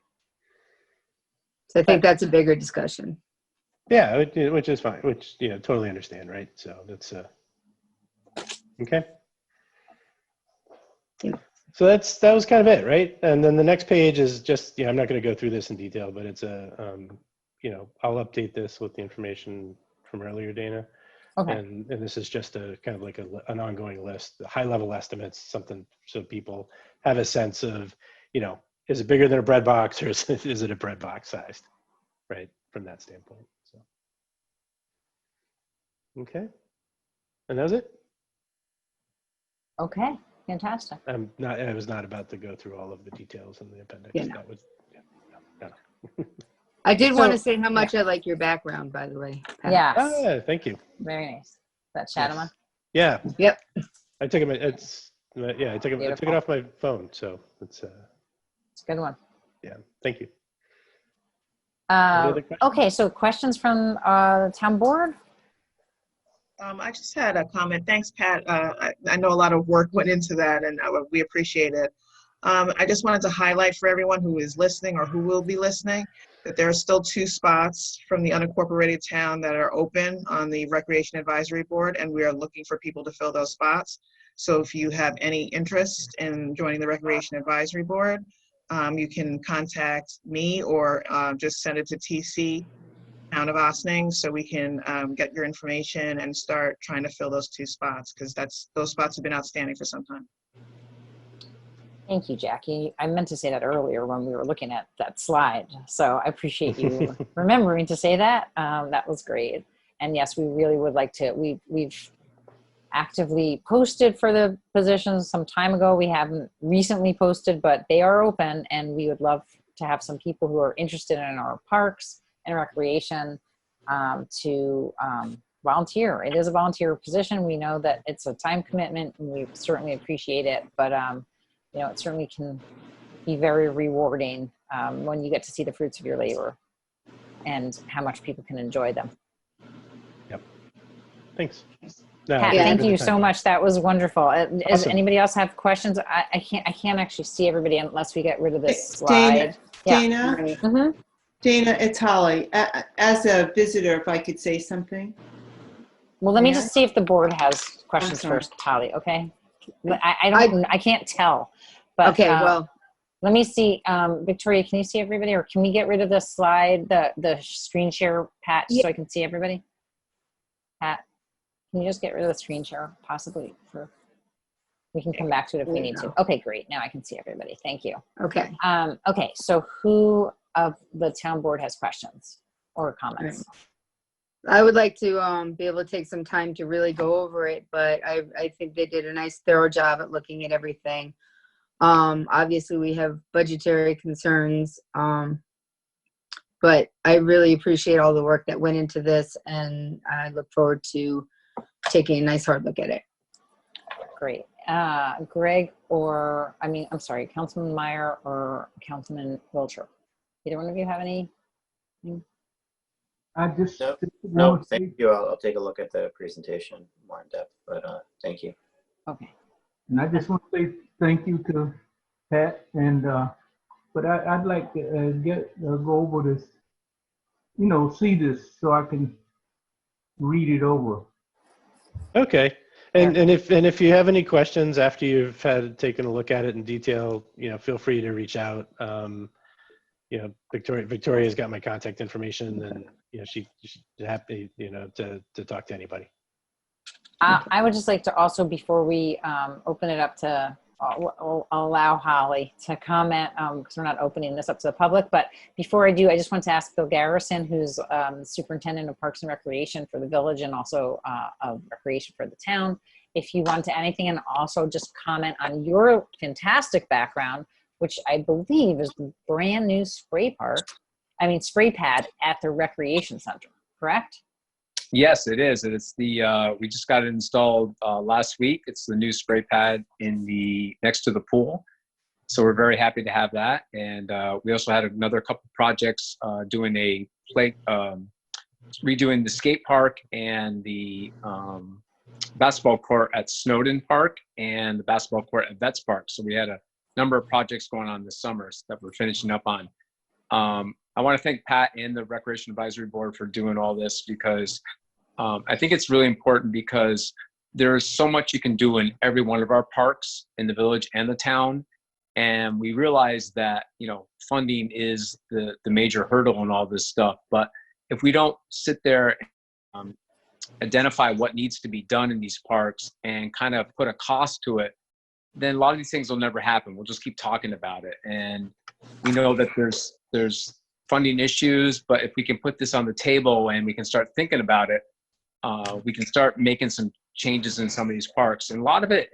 think that's a bigger discussion. Yeah, which is fine, which, totally understand, right? So that's, okay. Yeah. So that was kind of it, right? And then the next page is just, I'm not going to go through this in detail, but it's I'll update this with the information from earlier, Dana. Okay. And this is just a kind of like an ongoing list, high level estimates, something so people have a sense of, is it bigger than a bread box, or is it a bread box sized, right? From that standpoint. So, okay. And that was it. Okay. Fantastic. I was not about to go through all of the details in the appendix. Yeah, no. That was, no. I did want to say how much I like your background, by the way, Pat. Yes. Oh, thank you. Very nice. That shadow one? Yeah. Yep. I took it. I took it off my phone, so it's a good one. Yeah. Thank you. Okay. So questions from the town board? I just had a comment. Thanks, Pat. I know a lot of work went into that, and we appreciate it. I just wanted to highlight for everyone who is listening or who will be listening that there are still 2 spots from the unincorporated town that are open on the Recreation Advisory Board, and we are looking for people to fill those spots. So if you have any interest in joining the Recreation Advisory Board, you can contact me or just send it to TC, Town of Ossining, so we can get your information and start trying to fill those 2 spots, because those spots have been outstanding for some time. Thank you, Jackie. I meant to say that earlier when we were looking at that slide. So I appreciate you remembering to say that. That was great. And yes, we really would like to, we've actively posted for the positions some time ago. We haven't recently posted, but they are open, and we would love to have some people who are interested in our parks and recreation to volunteer. It is a volunteer position. We know that it's a time commitment, and we certainly appreciate it, but you know, it certainly can be very rewarding when you get to see the fruits of your labor and how much people can enjoy them. Yep. Thanks. Pat, thank you so much. That was wonderful. Does anybody else have questions? I can't actually see everybody unless we get rid of this slide. Dana, Yeah. Dana, it's Holly. As a visitor, if I could say something. Well, let me just see if the board has questions first, Holly. Okay. I can't tell. But okay. Well, let me see. Victoria, can you see everybody, or can we get rid of the slide, the screen share, Pat, so I can see everybody? Pat, can you just get rid of the screen share, possibly? We can come back to it if we need to. Okay, great. Now I can see everybody. Thank you. Okay. Okay, so who of the town board has questions or comments? I would like to be able to take some time to really go over it, but I think they did a nice thorough job at looking at everything. Obviously we have budgetary concerns, but I really appreciate all the work that went into this, and I look forward to taking a nice hard look at it. Great. Greg, or I'm sorry, Councilman Meyer or Councilman Wiltshire. Either one of you have any? I just no, thank you. I'll take a look at the presentation more in depth, but thank you. Okay. And I just want to say thank you to Pat, and but I'd like to go over this, see this so I can read it over. Okay. And if you have any questions after you've taken a look at it in detail, feel free to reach out. Victoria's got my contact information, and she's happy to talk to anybody. I would just like to also, before we open it up to, I'll allow Holly to comment because we're not opening this up to the public. But before I do, I just want to ask Bill Garrison, who's Superintendent of Parks and Recreation for the village and also of Recreation for the town, if you want to add anything, and also just comment on your fantastic background, which I believe is the brand new spray pad at the Recreation Center, correct? Yes, it is. It's the we just got it installed last week. It's the new spray pad next to the pool. So we're very happy to have that. And we also had another couple projects doing redoing the skate park and the basketball court at Snowden Park and the basketball court at Vets Park. So we had a number of projects going on this summer that we're finishing up on. I want to thank Pat and the Recreation Advisory Board for doing all this, because I think it's really important, because there is so much you can do in every one of our parks in the village and the town. And we realize that, funding is the major hurdle in all this stuff. But if we don't sit there and identify what needs to be done in these parks and kind of put a cost to it, then a lot of these things will never happen. We'll just keep talking about it. And we know that there's funding issues, but if we can put this on the table and we can start thinking about it, we can start making some changes in some of these parks. And a lot of it,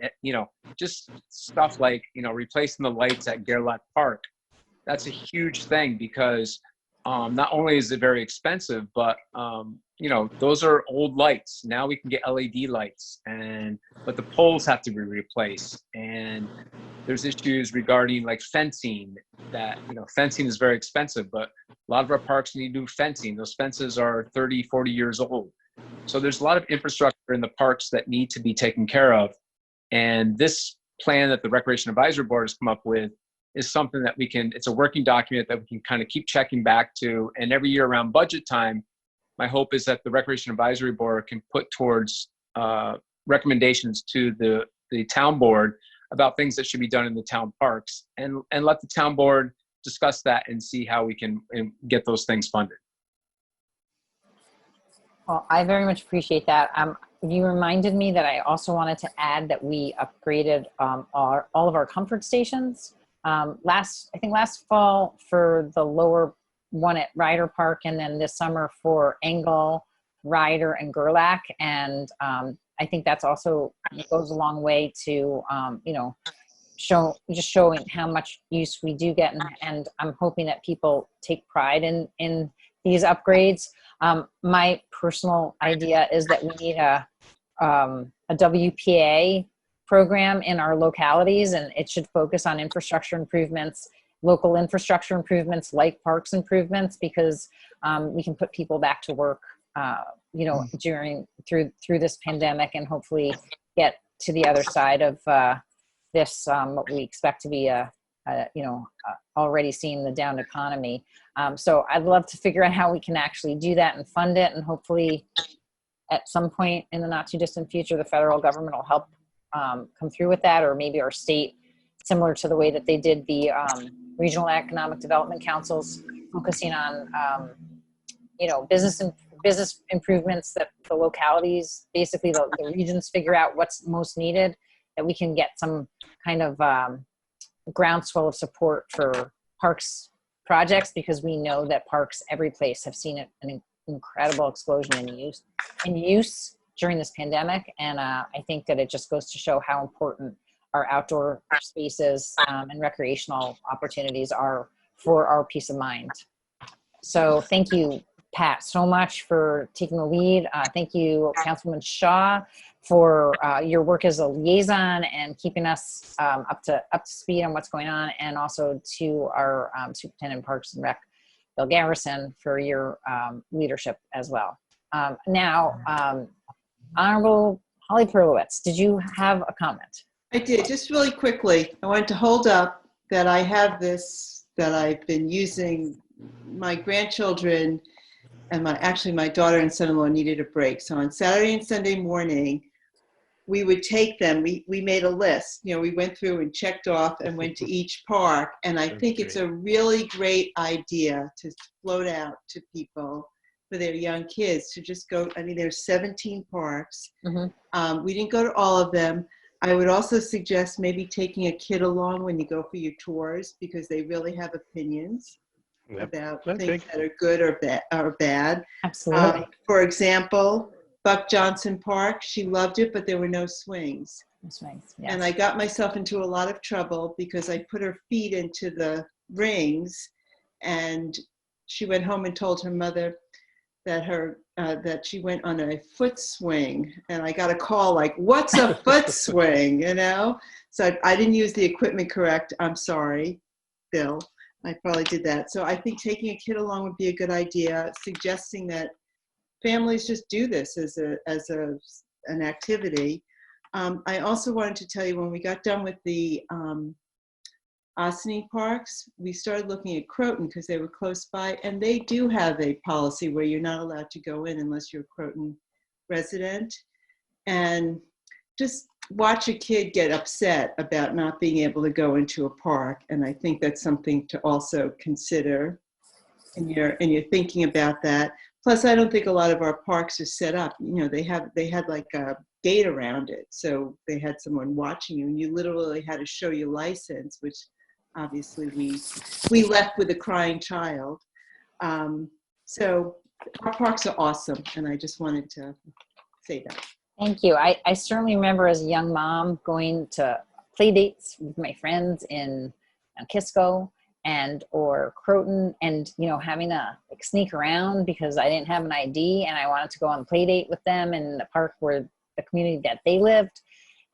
just stuff like, replacing the lights at Gerlach Park. That's a huge thing, because not only is it very expensive, but those are old lights. Now we can get LED lights, but the poles have to be replaced. And there's issues regarding like fencing that, fencing is very expensive, but a lot of our parks need new fencing. Those fences are 30, 40 years old. So there's a lot of infrastructure in the parks that need to be taken care of. And this plan that the Recreation Advisory Board has come up with is something that it's a working document that we can kind of keep checking back to. And every year around budget time, my hope is that the Recreation Advisory Board can put towards recommendations to the town board about things that should be done in the town parks, and let the town board discuss that and see how we can get those things funded. Well, I very much appreciate that. You reminded me that I also wanted to add that we upgraded all of our comfort stations. Last fall for the lower one at Ryder Park, and then this summer for Engel, Ryder and Gerlach. And I think that's also goes a long way to, you know, showing how much use we do get. And I'm hoping that people take pride in these upgrades. My personal idea is that we need a WPA program in our localities, and it should focus on infrastructure improvements, local infrastructure improvements like parks improvements, because we can put people back to work, you know, through this pandemic, and hopefully get to the other side of this, what we expect to be already seeing the down economy. So I'd love to figure out how we can actually do that and fund it, and hopefully at some point in the not too distant future, the federal government will help come through with that, or maybe our state, similar to the way that they did the regional economic development councils, focusing on you know, business improvements that the localities, basically the regions, figure out what's most needed, that we can get some kind of groundswell of support for parks projects, because we know that parks every place have seen an incredible explosion in use during this pandemic. And I think that it just goes to show how important our outdoor spaces and recreational opportunities are for our peace of mind. So thank you, Pat, so much for taking the lead. Thank you, Councilwoman Shaw, for your work as a liaison and keeping us up to speed on what's going on, and also to our Superintendent of Parks and Rec, Bill Garrison, for your leadership as well. Now, Honorable Holly Perlowitz, did you have a comment? I did, just really quickly. I wanted to hold up that I have this, that I've been using. My grandchildren and my daughter and son-in-law needed a break. So on Saturday and Sunday morning, we would take them, we made a list, you know, we went through and checked off and went to each park. And I think it's a really great idea to float out to people for their young kids to just go. I mean, there's 17 parks. Mm-hmm. We didn't go to all of them. I would also suggest maybe taking a kid along when you go for your tours, because they really have opinions about things that are good or bad. Absolutely. For example, Buck Johnson Park, she loved it, but there were no swings. Yes. And I got myself into a lot of trouble because I put her feet into the rings, and she went home and told her mother that that she went on a foot swing. And I got a call like, what's a foot swing, you know? So I didn't use the equipment correct. I'm sorry, Bill. I probably did that. So I think taking a kid along would be a good idea, suggesting that families just do this as an activity. I also wanted to tell you, when we got done with the Ossene parks, we started looking at Croton because they were close by, and they do have a policy where you're not allowed to go in unless you're a Croton resident. And just watch a kid get upset about not being able to go into a park, and I think that's something to also consider. And you're thinking about that. Plus, I don't think a lot of our parks are set up. You know, they had like a gate around it, so they had someone watching you, and you literally had to show your license, which obviously we left with a crying child. So our parks are awesome, and I just wanted to say that. Thank you. I certainly remember as a young mom going to play dates with my friends in Kisco or Croton, and you know, having to like sneak around because I didn't have an ID and I wanted to go on play date with them in the park where the community that they lived.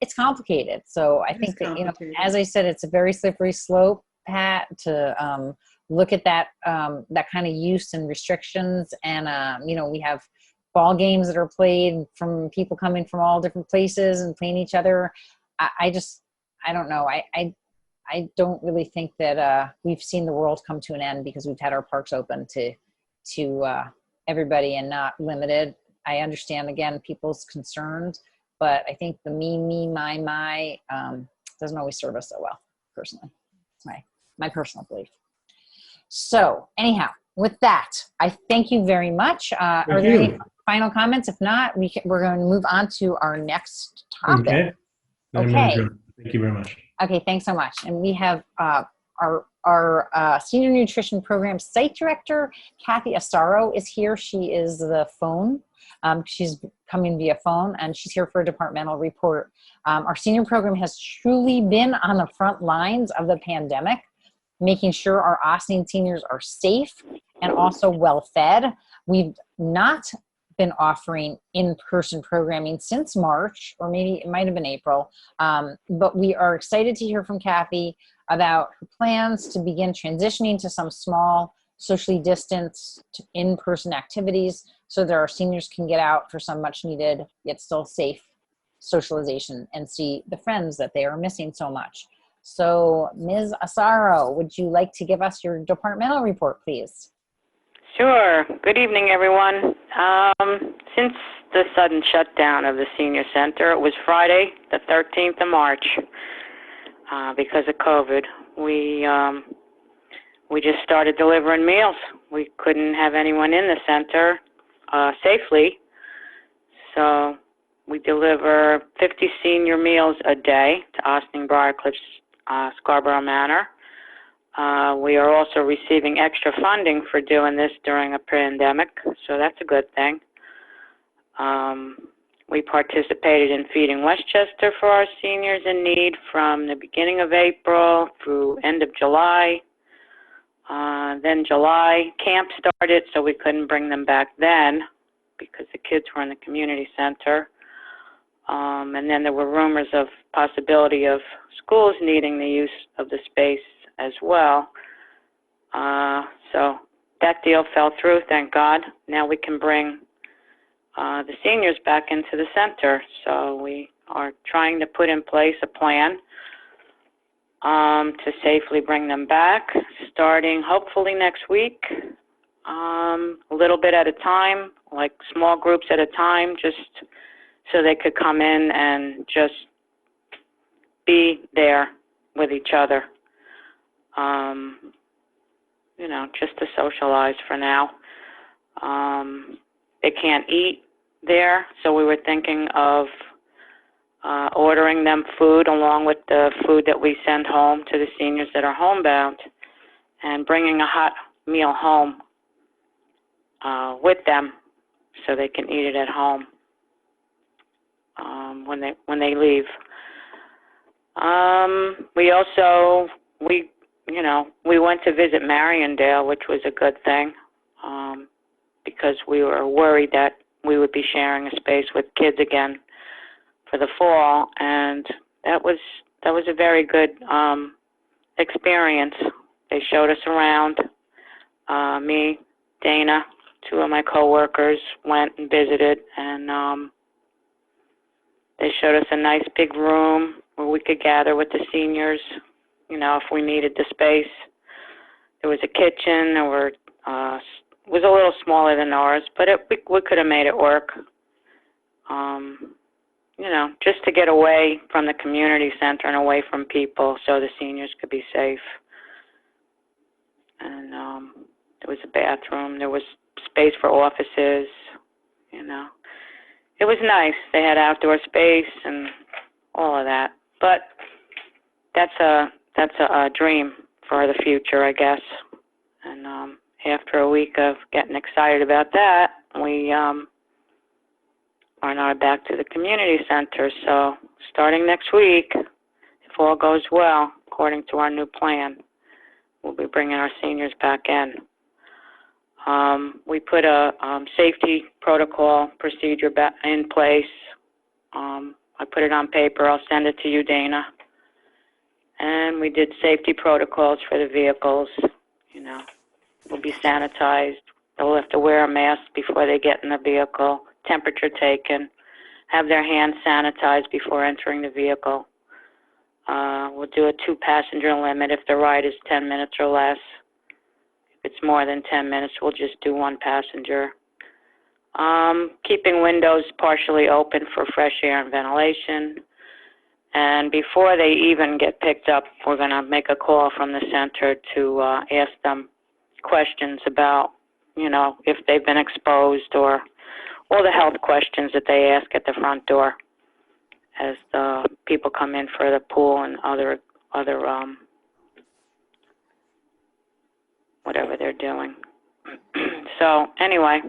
It's complicated. So I think that, you know, as I said, it's a very slippery slope, Pat, to look at that kind of use and restrictions. And you know, we have ball games that are played from people coming from all different places and playing each other. I don't know. I don't really think that we've seen the world come to an end because we've had our parks open to everybody and not limited. I understand, again, people's concerns, but I think the me, my doesn't always serve us so well, personally. It's my personal belief. So anyhow, with that, I thank you very much. Are there any final comments? If not, we're going to move on to our next topic. Okay. Thank you very much. Okay, thanks so much. And we have our Our Senior Nutrition Program Site Director, Kathy Asaro, is here. She is the phone. She's coming via phone, and she's here for a departmental report. Our senior program has truly been on the front lines of the pandemic, making sure our Austin seniors are safe and also well fed. We've not been offering in-person programming since March, or maybe it might have been April, but we are excited to hear from Kathy about her plans to begin transitioning to some small, socially distanced in-person activities so that our seniors can get out for some much needed yet still safe socialization and see the friends that they are missing so much. So Ms. Asaro, would you like to give us your departmental report, please? Sure. Good evening, everyone. Since the sudden shutdown of the senior center, it was Friday, the 13th of March, because of COVID. We just started delivering meals. We couldn't have anyone in the center safely, so we deliver 50 senior meals a day to Austin, Briarcliff, Scarborough Manor. We are also receiving extra funding for doing this during a pandemic, so that's a good thing. We participated in Feeding Westchester for our seniors in need from the beginning of April through end of July. Then July, camp started, so we couldn't bring them back then because the kids were in the community center. And then there were rumors of possibility of schools needing the use of the space as well. So that deal fell through, thank God. Now we can bring the seniors back into the center. So we are trying to put in place a plan to safely bring them back, starting hopefully next week, a little bit at a time, like small groups at a time, just so they could come in and just be there with each other. You know, just to socialize for now. They can't eat there, so we were thinking of ordering them food along with the food that we send home to the seniors that are homebound, and bringing a hot meal home with them so they can eat it at home when they leave. We went to visit Mariondale, which was a good thing, because we were worried that we would be sharing a space with kids again for the fall, and that was a very good experience. They showed us around. Me, Dana, two of my coworkers went and visited, and they showed us a nice big room where we could gather with the seniors, you know, if we needed the space. There was a kitchen. It was a little smaller than ours, but we could have made it work. You know, just to get away from the community center and away from people so the seniors could be safe. And there was a bathroom. There was space for offices, you know. It was nice. They had outdoor space and all of that. But that's a dream for the future, I guess. And after a week of getting excited about that, we are now back to the community center. So starting next week, if all goes well, according to our new plan, we'll be bringing our seniors back in. We put a safety protocol procedure in place. I put it on paper. I'll send it to you, Dana. And we did safety protocols for the vehicles. You know, will be sanitized. They'll have to wear a mask before they get in the vehicle, temperature taken, have their hands sanitized before entering the vehicle. We'll do a 2-passenger limit if the ride is 10 minutes or less. If it's more than 10 minutes, we'll just do 1 passenger. Keeping windows partially open for fresh air and ventilation. And before they even get picked up, we're going to make a call from the center to ask them questions about, you know, if they've been exposed, or all the health questions that they ask at the front door as the people come in for the pool and other whatever they're doing. So anyway,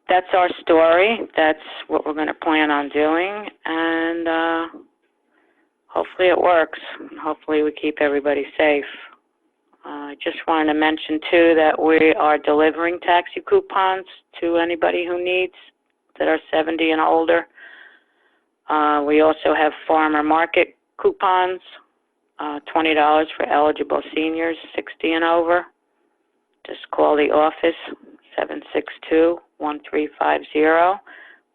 that's our story. That's what we're going to plan on doing, and hopefully it works. Hopefully we keep everybody safe. I just wanted to mention, too, that we are delivering taxi coupons to anybody who needs that are 70 and older. We also have farmer market coupons, $20 for eligible seniors 60 and over. Just call the office, 762-1350.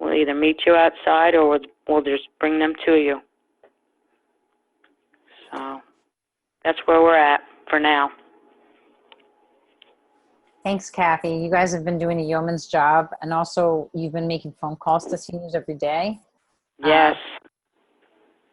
We'll either meet you outside or we'll just bring them to you. So that's where we're at for now. Thanks, Kathy. You guys have been doing a yeoman's job, and also you've been making phone calls to seniors every day. Yes.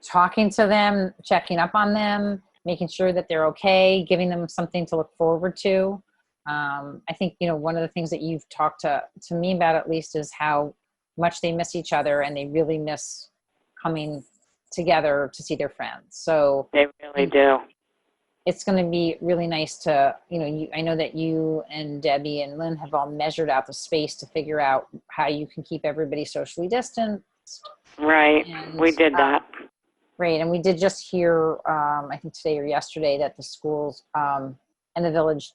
Talking to them, checking up on them, making sure that they're okay, giving them something to look forward to. I think, one of the things that you've talked to me about, at least, is how much they miss each other, and they really miss coming together to see their friends. So they really do. It's going to be really nice to, I know that you and Debbie and Lynn have all measured out the space to figure out how you can keep everybody socially distanced. Right. And, we did that. Right. And we did just hear, I think today or yesterday, that the schools and the village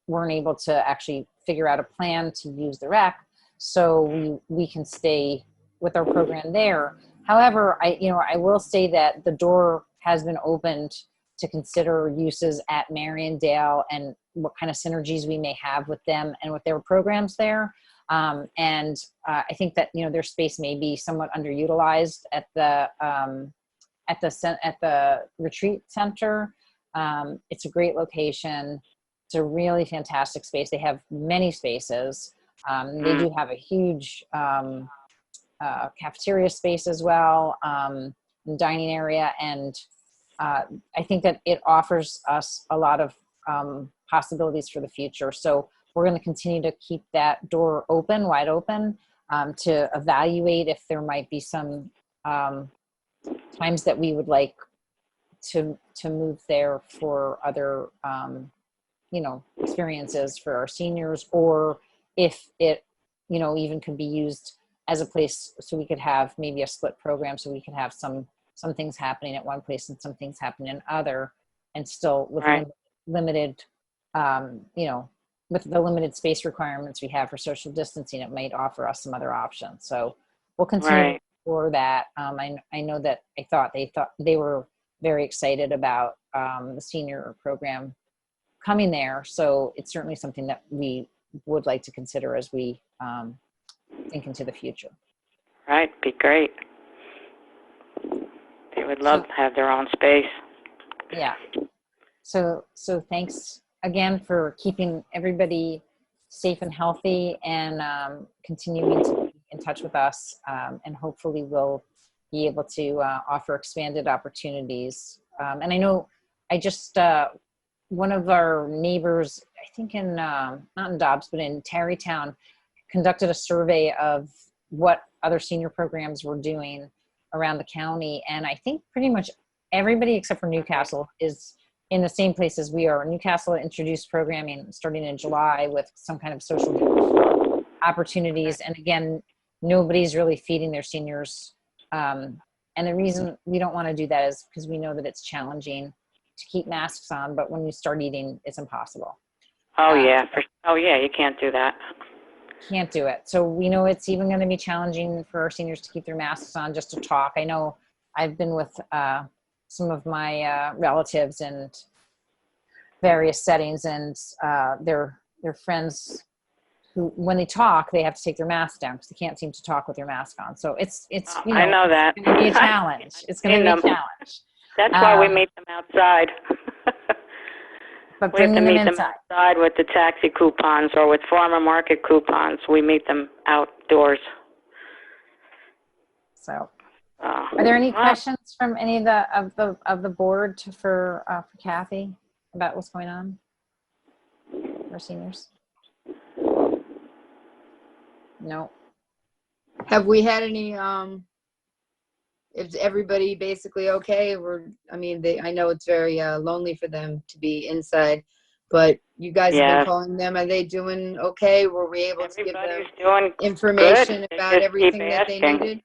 weren't able to actually figure out a plan to use the rec. So we can stay with our program there. However, I will say that the door has been opened to consider uses at Mariondale and what kind of synergies we may have with them and with their programs there. I think that, their space may be somewhat underutilized at the retreat center. It's a great location. It's a really fantastic space. They have many spaces. They do have a huge cafeteria space as well, dining area, and I think that it offers us a lot of possibilities for the future. So we're going to continue to keep that door open, wide open, to evaluate if there might be some times that we would like to move there for other, experiences for our seniors, or if it, even could be used as a place so we could have maybe a split program, so we could have some things happening at one place and some things happening in other, and still with limited, with the limited space requirements we have for social distancing, it might offer us some other options. So we'll continue for that. I know that they were very excited about the senior program coming there. So it's certainly something that we would like to consider as we think into the future. Right, be great. They would love to have their own space. Yeah. So thanks again for keeping everybody safe and healthy, and continuing to be in touch with us. And hopefully we'll be able to offer expanded opportunities. And I know one of our neighbors, I think not in Dobbs, but in Tarrytown, conducted a survey of what other senior programs were doing around the county. And I think pretty much everybody except for Newcastle is in the same place as we are. Newcastle introduced programming starting in July with some kind of social opportunities. And again, nobody's really feeding their seniors. And the reason we don't want to do that is because we know that it's challenging to keep masks on, but when you start eating, it's impossible. You can't do that. Can't do it. So we know it's even going to be challenging for our seniors to keep their masks on just to talk. I know I've been with some of my relatives in various settings, and their friends who, when they talk, they have to take their mask down because they can't seem to talk with their mask on. So it's I know that. It's going to be a challenge. It's going to be a challenge. That's why we meet them outside. But we have to meet them inside. outside with the taxi coupons or with farmer market coupons. We meet them outdoors. So, are there any questions from any of the board for Kathy about what's going on for seniors? No. Have we had any? Is everybody basically okay? I know it's very lonely for them to be inside. but you guys have Yes. been calling them. Are they doing okay? Were we able to give them Everybody's doing information good. They about just everything keep that they asking. needed?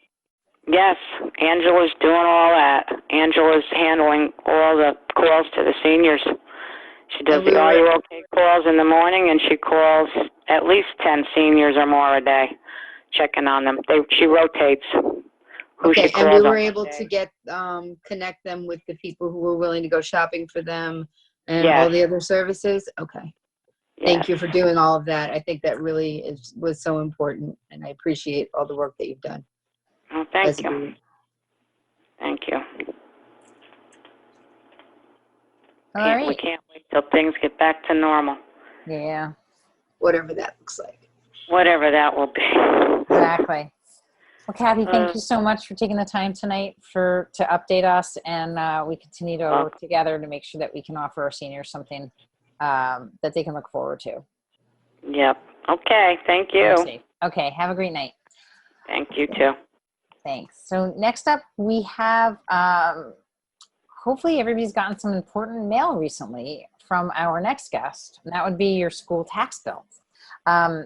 Yes, Angela's doing all that. Angela's handling all the calls to the seniors. She does And we the Are were- You OK calls in the morning, and she calls at least 10 seniors or more a day, checking on them. She rotates who Okay, she calls and we on were what able day. to get, connect them with the people who were willing to go shopping for them and Yes. all the other services? Okay. Thank Yes. you for doing all of that. I think that really was so important, and I appreciate all the work that you've done. Oh, thank as a you. group. Thank you. All We right. can't wait till things get back to normal, Yeah, Whatever that looks like. whatever that will be. exactly. Well, Kathy, thank you so much for taking the time tonight to update us, and we continue to work together to make sure that we can offer our seniors something that they can look forward to. Yep. Okay. Thank you. Stay safe. Okay. Have a great night. Thank you too. Thanks. So next up, we have, hopefully everybody's gotten some important mail recently from our next guest, and that would be your school tax bills.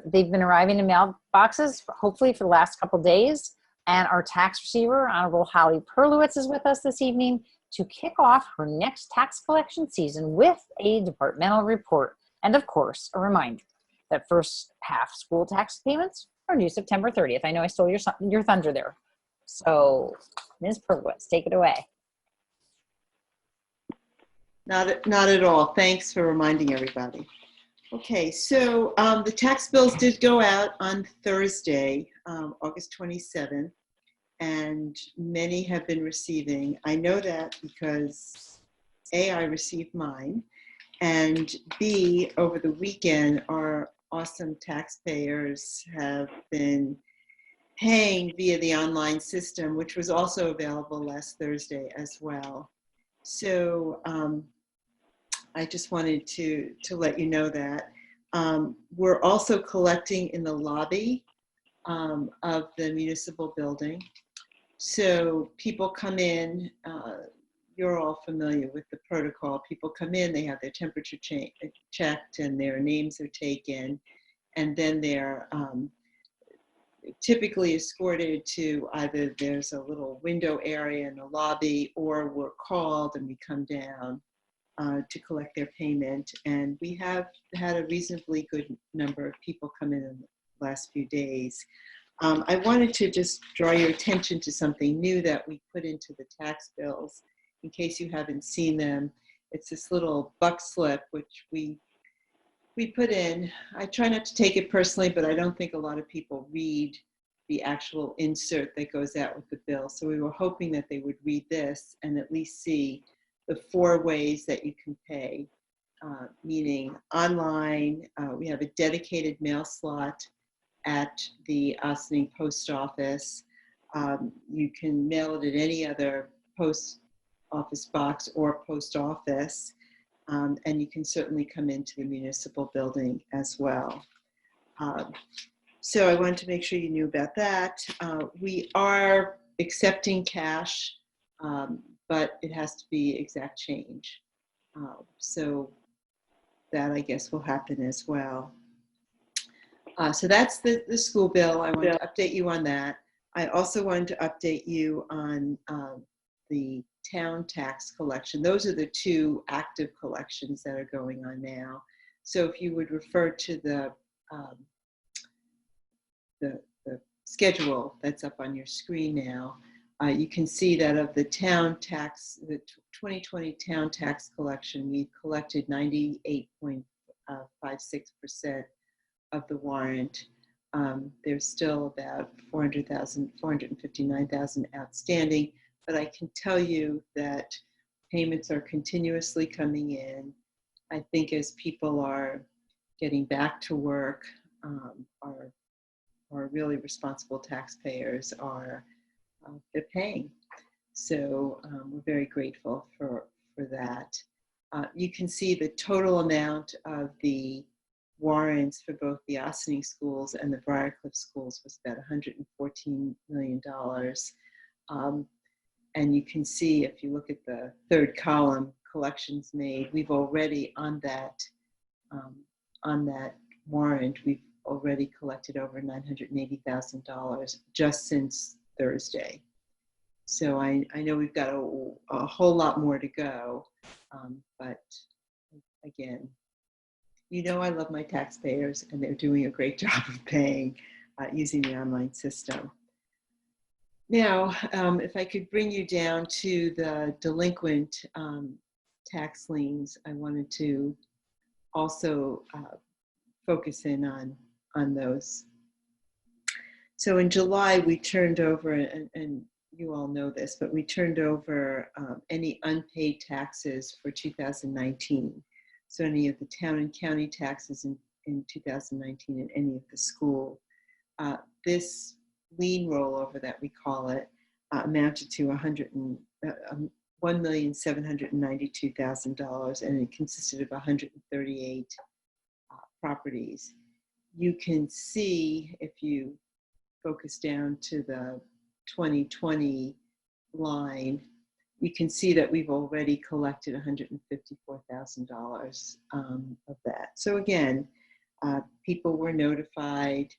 They've been arriving in mailboxes, hopefully for the last couple days, and our tax receiver, Honorable Holly Perlowitz, is with us this evening to kick off her next tax collection season with a departmental report. And of course, a reminder that first half school tax payments are due September 30th. I know I stole your thunder there. So, Ms. Perlowitz, take it away. Not at all. Thanks for reminding everybody. Okay, so the tax bills did go out on Thursday, August 27th, and many have been receiving. I know that because A, I received mine, and B, over the weekend, our awesome taxpayers have been paying via the online system, which was also available last Thursday as well. So I just wanted to let you know that. We're also collecting in the lobby of the municipal building. So people come in, you're all familiar with the protocol. People come in, they have their temperature checked and their names are taken, and then they're typically escorted to either there's a little window area in the lobby, or we're called and we come down to collect their payment. And we have had a reasonably good number of people come in the last few days. I wanted to just draw your attention to something new that we put into the tax bills, in case you haven't seen them. It's this little buck slip, which we put in. I try not to take it personally, but I don't think a lot of people read the actual insert that goes out with the bill. So we were hoping that they would read this and at least see the 4 ways that you can pay, meaning online. We have a dedicated mail slot at the Ossining Post Office. You can mail it at any other post office box or post office. And you can certainly come into the municipal building as well. So I wanted to make sure you knew about that. We are accepting cash, but it has to be exact change. So that, I guess, will happen as well. So that's the school bill. I wanted to update you on that. I also wanted to update you on the town tax collection. Those are the 2 active collections that are going on now. So if you would refer to the schedule that's up on your screen now, you can see that of the town tax, the 2020 town tax collection, we collected 98.56% of the warrant. There's still about 459,000 outstanding, but I can tell you that payments are continuously coming in. I think as people are getting back to work, our really responsible taxpayers are they're paying. So we're very grateful for that. You can see the total amount of the warrants for both the Ossining schools and the Briarcliff schools was about $114 million. And you can see, if you look at the 3rd column, collections made, we've already on that on that warrant, we've already collected over $980,000 just since Thursday. So I know we've got a whole lot more to go, but again, you know I love my taxpayers, and they're doing a great job of paying using the online system. Now, if I could bring you down to the delinquent tax liens, I wanted to also focus in on those. So in July, we turned over, and you all know this, but we turned over any unpaid taxes for 2019. So any of the town and county taxes in 2019 and any of the school. This lien rollover that we call it amounted to $1,792,000, and it consisted of 138 properties. You can see, if you focus down to the 2020 line, you can see that we've already collected $154,000 of that. So again, people were notified,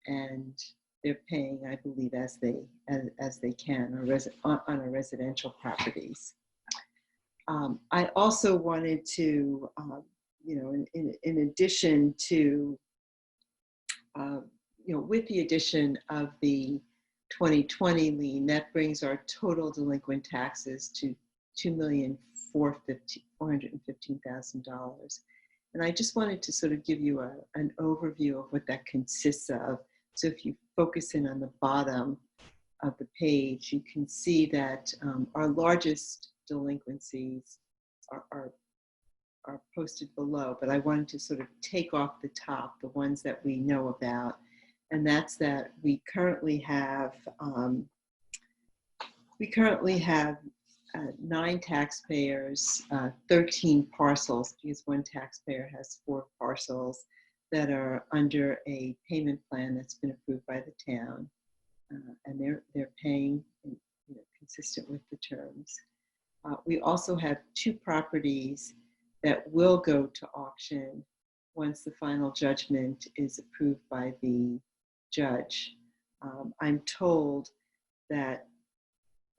and they're paying, I believe, as they can on our residential properties. I also wanted to, in addition to, with the addition of the 2020 lien, that brings our total delinquent taxes to $2,415,000. And I just wanted to sort of give you an overview of what that consists of. So if you focus in on the bottom of the page, you can see that our largest delinquencies are posted below, but I wanted to sort of take off the top, the ones that we know about. And that's that we currently have 9 taxpayers, 13 parcels, because one taxpayer has 4 parcels that are under a payment plan that's been approved by the town, and they're paying consistent with the terms. We also have 2 properties that will go to auction once the final judgment is approved by the judge. I'm told that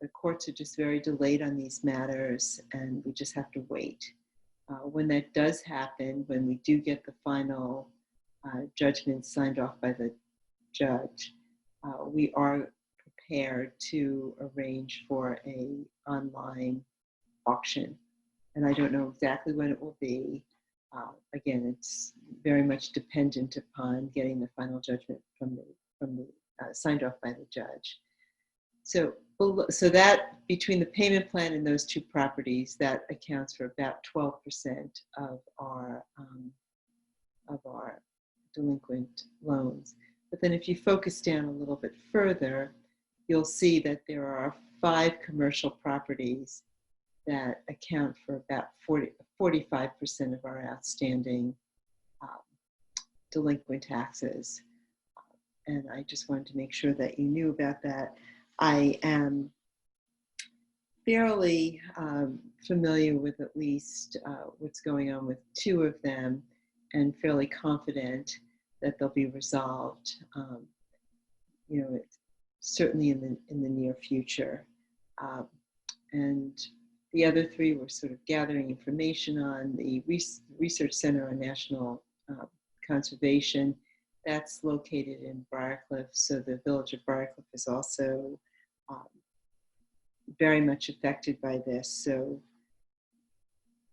the courts are just very delayed on these matters, and we just have to wait. When that does happen, when we do get the final judgment signed off by the judge, we are prepared to arrange for an online auction. And I don't know exactly when it will be. Again, it's very much dependent upon getting the final judgment from the signed off by the judge. So that between the payment plan and those 2 properties, that accounts for about 12% of our delinquent loans. But then if you focus down a little bit further, you'll see that there are 5 commercial properties that account for about 45% of our outstanding delinquent taxes. And I just wanted to make sure that you knew about that. I am fairly familiar with at least what's going on with 2 of them, and fairly confident that they'll be resolved, certainly in the near future. And the other 3 we're sort of gathering information on. The Research Center on National Conservation, that's located in Briarcliff, so the village of Briarcliff is also very much affected by this. So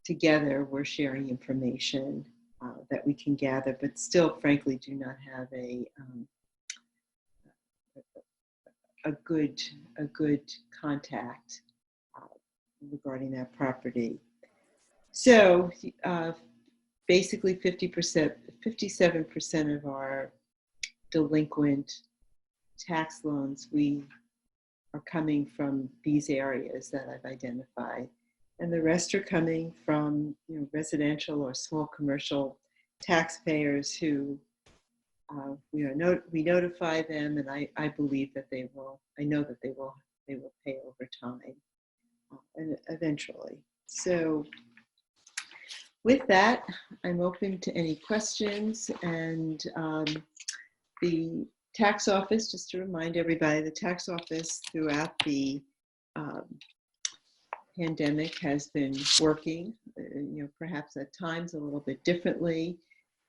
together we're sharing information that we can gather, but still frankly do not have a good contact regarding that property. So basically 57% of our delinquent tax loans are coming from these areas that I've identified, and the rest are coming from residential or small commercial taxpayers who we notify them, and I believe that they will. I know that they will pay over time and eventually. So with that, I'm open to any questions. And the tax office, just to remind everybody, the tax office throughout the pandemic has been working, perhaps at times a little bit differently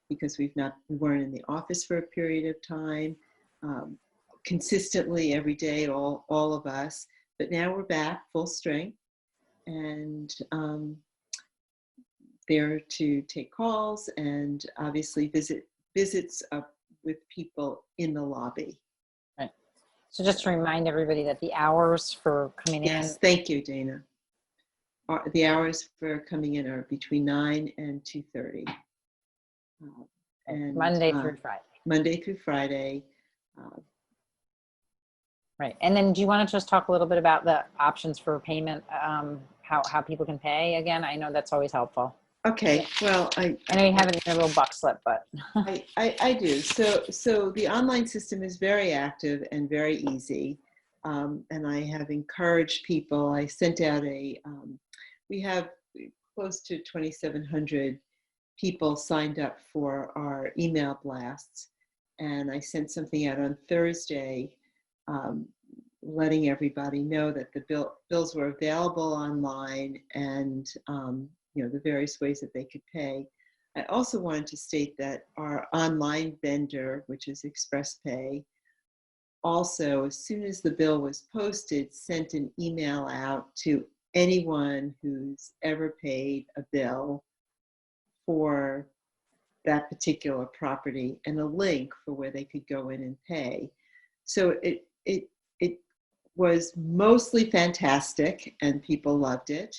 because we weren't in the office for a period of time, consistently every day, all of us. But now we're back full strength, and there to take calls and obviously visits with people in the lobby. Right. So just to remind everybody that the hours for coming in. Yes, thank you, Dana. The hours for coming in are between 9 and 2:30. And Monday through Friday. Monday through Friday. Right. And then do you want to just talk a little bit about the options for payment, how people can pay again? I know that's always helpful. Okay, well, I know you have it in your little box slip, but. I do. So the online system is very active and very easy. And I have encouraged people. I sent out we have close to 2,700 people signed up for our email blasts. And I sent something out on Thursday letting everybody know that the bills were available online and the various ways that they could pay. I also wanted to state that our online vendor, which is ExpressPay, also, as soon as the bill was posted, sent an email out to anyone who's ever paid a bill for that particular property and a link for where they could go in and pay. So it was mostly fantastic and people loved it.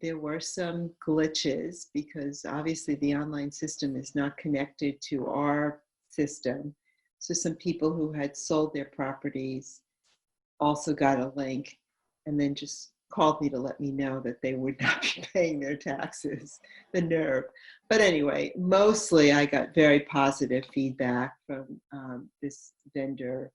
There were some glitches because obviously the online system is not connected to our system. So some people who had sold their properties also got a link and then just called me to let me know that they would not be paying their taxes. The nerve. But anyway, mostly I got very positive feedback from this vendor.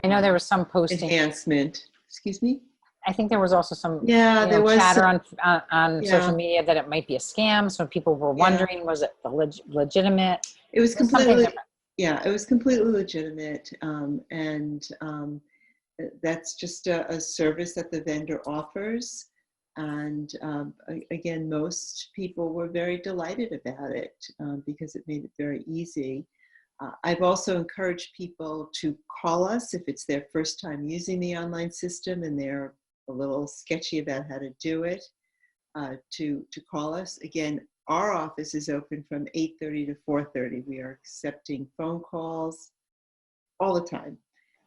I know there was some posting. Enhancement. Excuse me? I think there was also some there was chatter some, on social media that it might be a scam. So people were wondering, was it legitimate? It was completely, it was completely legitimate. And that's just a service that the vendor offers. And again, most people were very delighted about it because it made it very easy. I've also encouraged people to call us if it's their first time using the online system and they're a little sketchy about how to do it, to call us. Again, our office is open from 8:30 to 4:30. We are accepting phone calls all the time.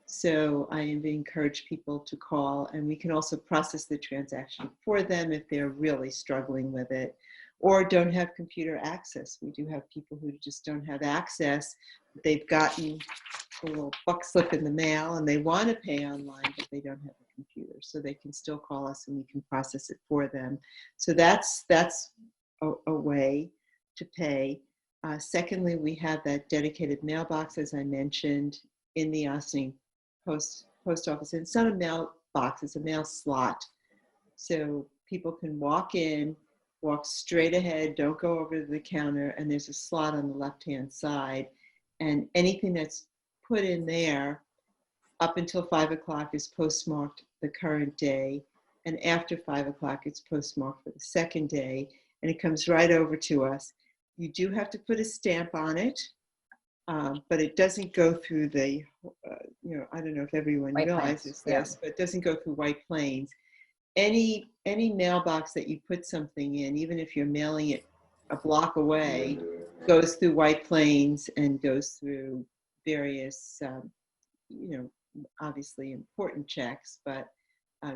So I encourage people to call, and we can also process the transaction for them if they're really struggling with it or don't have computer access. We do have people who just don't have access. They've gotten a little buck slip in the mail and they want to pay online, but they don't have a computer. So they can still call us and we can process it for them. So that's a way to pay. Secondly, we have that dedicated mailbox, as I mentioned, in the Ossining post office. And it's not a mailbox, it's a mail slot. So people can walk in, walk straight ahead, don't go over to the counter, and there's a slot on the left-hand side. And anything that's put in there up until 5 o'clock is postmarked the current day. And after 5 o'clock, it's postmarked for the second day. And it comes right over to us. You do have to put a stamp on it, but it doesn't go through the, I don't know if everyone realizes this, but it doesn't go through White Plains. Any mailbox that you put something in, even if you're mailing it a block away, goes through White Plains and goes through various, obviously important checks, but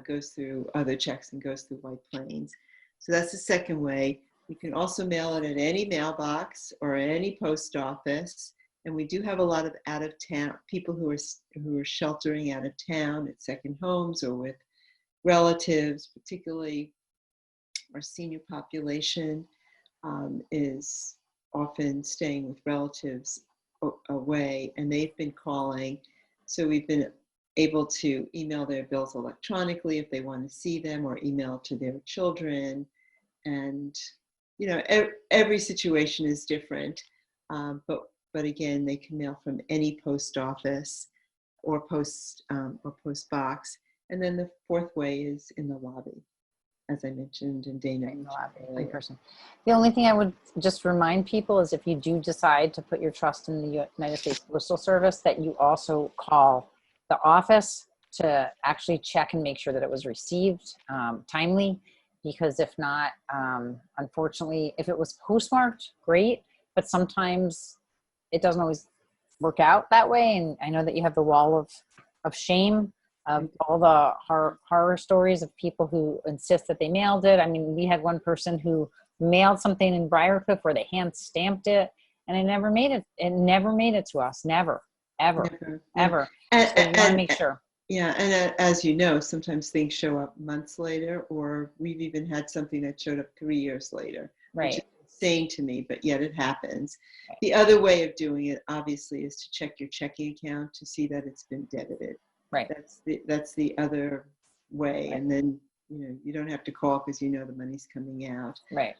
goes through other checks and goes through White Plains. So that's the second way. You can also mail it at any mailbox or any post office. And we do have a lot of out-of-town people who are sheltering out of town at second homes or with relatives, particularly our senior population is often staying with relatives away, and they've been calling. So we've been able to email their bills electronically if they want to see them, or email to their children. And you know, every situation is different. But again, they can mail from any post office or post box. And then the fourth way is in the lobby, as I mentioned, and Dana. In the lobby, in person. The only thing I would just remind people is if you do decide to put your trust in the United States Postal Service, that you also call the office to actually check and make sure that it was received timely. Because if not, unfortunately, if it was postmarked, great, but sometimes it doesn't always work out that way. And I know that you have the wall of shame of all the horror stories of people who insist that they mailed it. I mean, we had one person who mailed something in Briarcliff where they hand stamped it, and it never made it. It never made it to us. Never, ever, ever. And, so you want to make sure. Yeah, and as you know, sometimes things show up months later, or we've even had something that showed up 3 years later, Right. which is insane to me, but yet it happens. Right. The other way of doing it, obviously, is to check your checking account to see that it's been debited. Right. That's the other way, right. And then you don't have to call because you know the money's coming out. Right.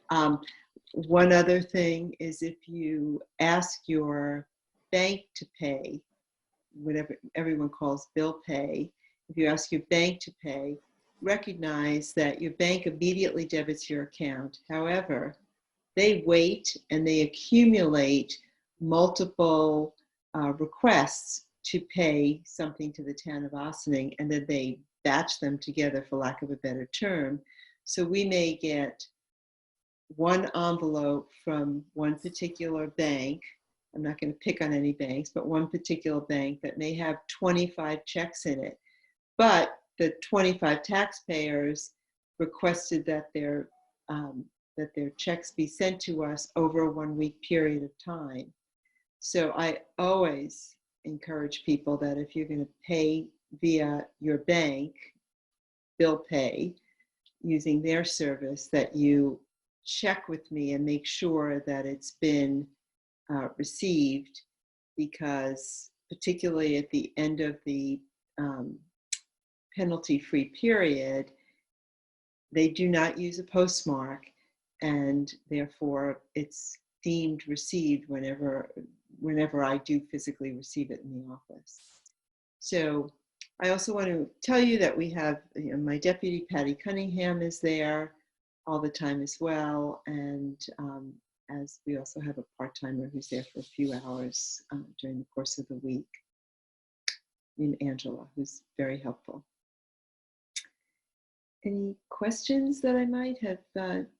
One other thing is if you ask your bank to pay, whatever everyone calls bill pay, if you ask your bank to pay, recognize that your bank immediately debits your account. However, they wait and they accumulate multiple requests to pay something to the town of Ossining, and then they batch them together, for lack of a better term. So we may get one envelope from one particular bank. I'm not going to pick on any banks, but one particular bank that may have 25 checks in it. But the 25 taxpayers requested that their checks be sent to us over a 1 week period of time. So I always encourage people that if you're going to pay via your bank, bill pay, using their service, that you check with me and make sure that it's been received, because particularly at the end of the penalty-free period, they do not use a postmark, and therefore it's deemed received whenever I do physically receive it in the office. So I also want to tell you that we have my deputy Patty Cunningham is there all the time as well, and as we also have a part-timer who's there for a few hours during the course of the week, named Angela, who's very helpful. Any questions that I might have?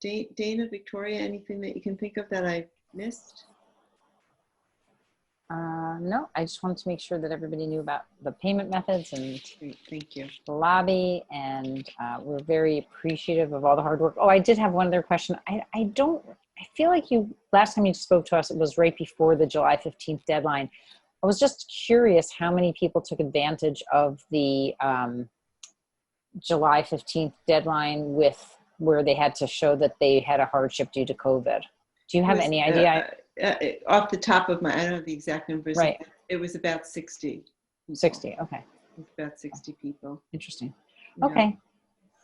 Dana, Victoria, anything that you can think of that I missed? No, I just wanted to make sure that everybody knew about the payment methods and Great, thank you. the lobby, and we're very appreciative of all the hard work. Oh, I did have one other question. I feel like last time you spoke to us, it was right before the July 15th deadline. I was just curious how many people took advantage of the July 15th deadline where they had to show that they had a hardship due to COVID. Do you have any idea? Off the top of I don't have the exact numbers. Right. It was about 60. People. 60, okay. It was about 60 people. Interesting. Yeah. Okay.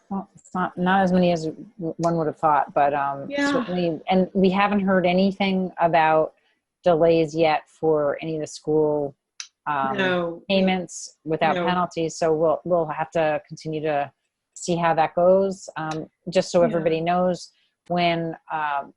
Well, it's not as many as one would have thought, but yeah. Certainly, and we haven't heard anything about delays yet for any of the school payments without penalties. So we'll have to continue to see how that goes. Just so everybody knows, when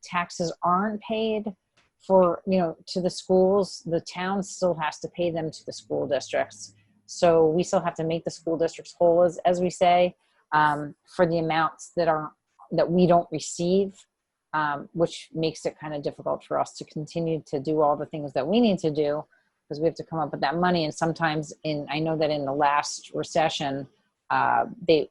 taxes aren't paid for, to the schools, the town still has to pay them to the school districts. So we still have to make the school districts whole, as we say, for the amounts that we don't receive, which makes it kind of difficult for us to continue to do all the things that we need to do, because we have to come up with that money. And sometimes I know that in the last recession, the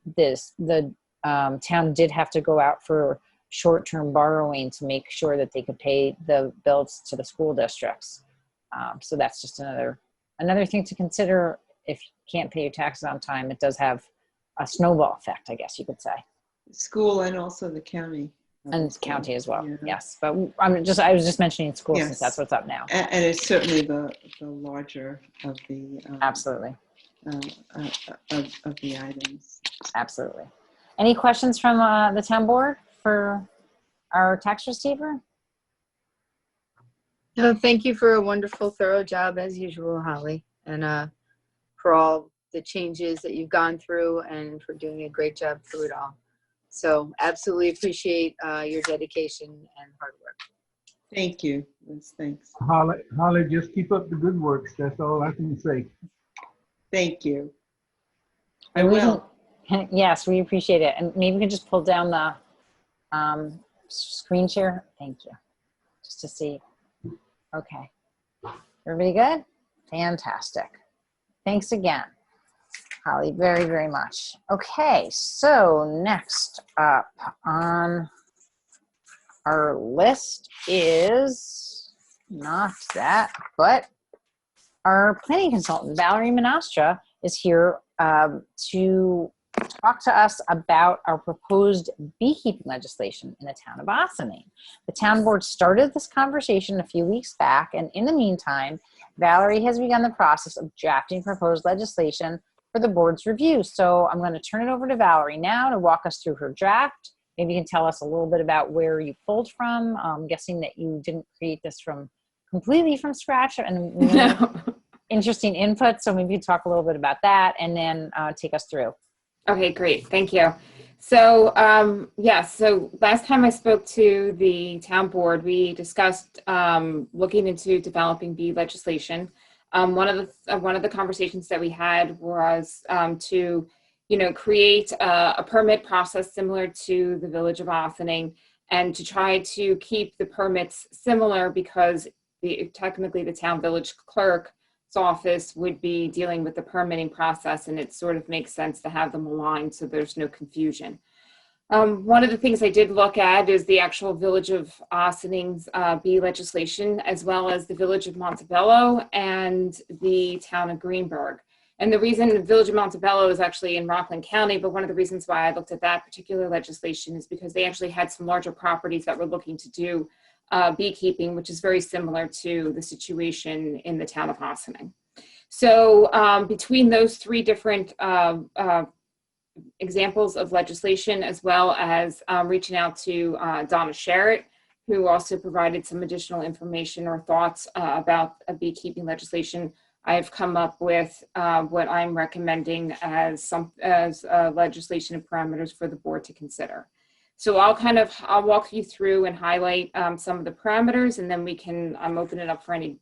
town did have to go out for short-term borrowing to make sure that they could pay the bills to the school districts. So that's just another thing to consider. If you can't pay your taxes on time, it does have a snowball effect, I guess you could say. School and also the county. And county as well, yes. But I was just mentioning school since that's what's up now. And it's certainly the larger of the absolutely of the items. Absolutely. Any questions from the town board for our tax receiver? Thank you for a wonderful, thorough job as usual, Holly, and for all the changes that you've gone through and for doing a great job through it all. So absolutely appreciate your dedication and hard work. Thank you. Yes, thanks. Holly, just keep up the good works. That's all I can say. Thank you. I And we will. can- yes, we appreciate it. And maybe we can just pull down the screen share. Thank you. Just to see. Okay. Everybody good? Fantastic. Thanks again, Holly, very, very much. Okay, so next up on our list is not that, but our planning consultant, Valerie Menastra, is here to talk to us about our proposed beekeeping legislation in the town of Ossining. The town board started this conversation a few weeks back, and in the meantime, Valerie has begun the process of drafting proposed legislation for the board's review. So I'm going to turn it over to Valerie now to walk us through her draft. Maybe you can tell us a little bit about where you pulled from. I'm guessing that you didn't create this completely from scratch, and No. interesting input. So maybe you talk a little bit about that and then take us through. Okay, great. Thank you. So, so last time I spoke to the town board, we discussed looking into developing bee legislation. One of the conversations that we had was to, create a permit process similar to the Village of Ossining, and to try to keep the permits similar, because technically the town village clerk's office would be dealing with the permitting process, and it sort of makes sense to have them aligned so there's no confusion. One of the things I did look at is the actual Village of Ossining's bee legislation, as well as the Village of Montebello and the town of Greenberg. And the reason the Village of Montebello is actually in Rockland County, but one of the reasons why I looked at that particular legislation is because they actually had some larger properties that were looking to do beekeeping, which is very similar to the situation in the town of Ossining. So between those three different examples of legislation, as well as reaching out to Donna Sherritt, who also provided some additional information or thoughts about a beekeeping legislation, I've come up with what I'm recommending as legislation and parameters for the board to consider. So I'll walk you through and highlight some of the parameters, and then we can open it up for any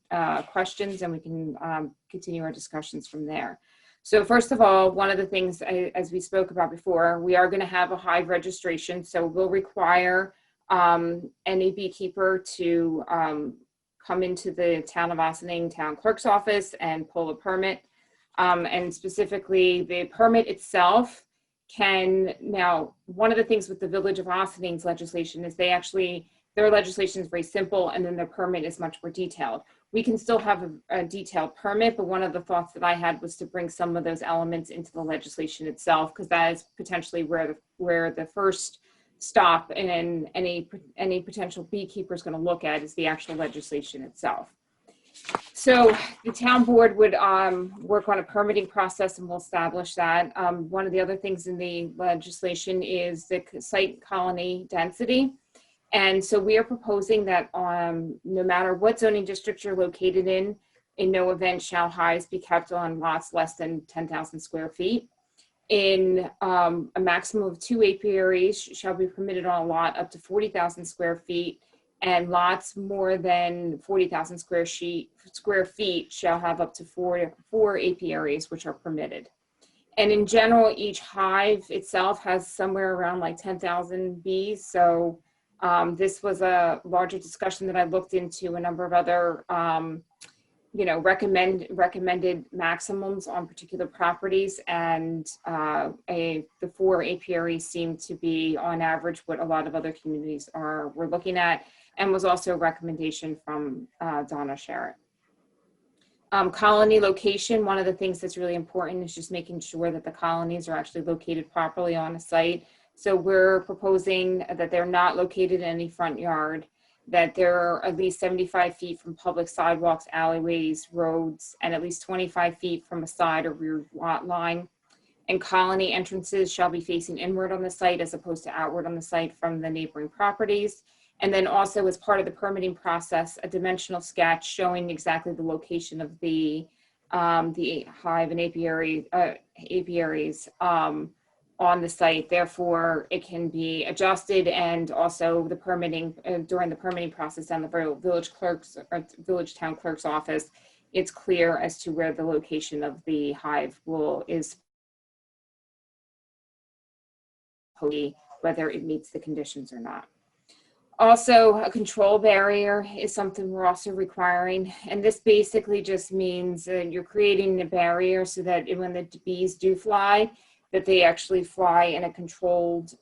questions, and we can continue our discussions from there. So first of all, one of the things, as we spoke about before, we are going to have a Hive registration. So we'll require any beekeeper to come into the town of Ossining town clerk's office and pull a permit. And specifically, the permit itself now, one of the things with the Village of Ossining's legislation is their legislation is very simple, and then their permit is much more detailed. We can still have a detailed permit, but one of the thoughts that I had was to bring some of those elements into the legislation itself, because that is potentially where the first stop and any potential beekeeper is going to look at is the actual legislation itself. So the town board would work on a permitting process, and we'll establish that. One of the other things in the legislation is the site colony density. And so we are proposing that no matter what zoning district you're located in no event shall hives be kept on lots less than 10,000 square feet. In a maximum of 2 apiaries shall be permitted on a lot up to 40,000 square feet, and lots more than 40,000 square feet shall have up to four apiaries, which are permitted. And in general, each hive itself has somewhere around like 10,000 bees. So this was a larger discussion that I looked into a number of other, recommended maximums on particular properties, and the 4 apiaries seem to be on average what a lot of other communities were looking at, and was also a recommendation from Donna Sherritt. Colony location, one of the things that's really important is just making sure that the colonies are actually located properly on a site. So we're proposing that they're not located in any front yard, that they're at least 75 feet from public sidewalks, alleyways, roads, and at least 25 feet from a side or rear lot line. And colony entrances shall be facing inward on the site as opposed to outward on the site from the neighboring properties. And then also as part of the permitting process, a dimensional sketch showing exactly the location of the hive and apiaries on the site. Therefore, it can be adjusted, and also the permitting during the permitting process on the village clerk's or village town clerk's office, it's clear as to where the location of the hive is, whether it meets the conditions or not. Also, a control barrier is something we're also requiring. And this basically just means you're creating a barrier so that when the bees do fly, that they actually fly in a controlled,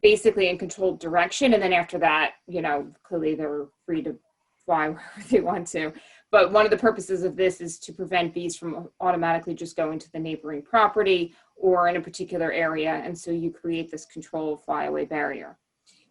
basically in controlled direction. And then after that, you know, clearly they're free to fly wherever they want to. But one of the purposes of this is to prevent bees from automatically just going to the neighboring property or in a particular area. And so you create this controlled flyaway barrier.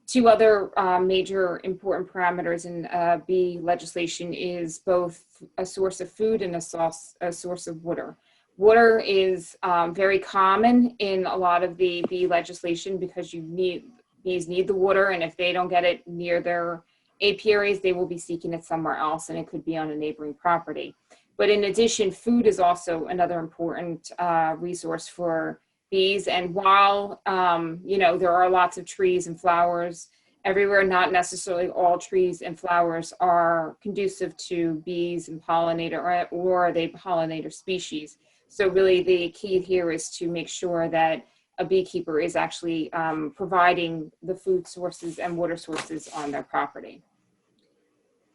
Two other major important parameters in bee legislation is both a source of food and a source of water. Water is very common in a lot of the bee legislation because bees need the water, and if they don't get it near their apiaries, they will be seeking it somewhere else, and it could be on a neighboring property. But in addition, food is also another important resource for bees. And while, you know, there are lots of trees and flowers everywhere, not necessarily all trees and flowers are conducive to bees and pollinator, or are they pollinator species. So really the key here is to make sure that a beekeeper is actually providing the food sources and water sources on their property.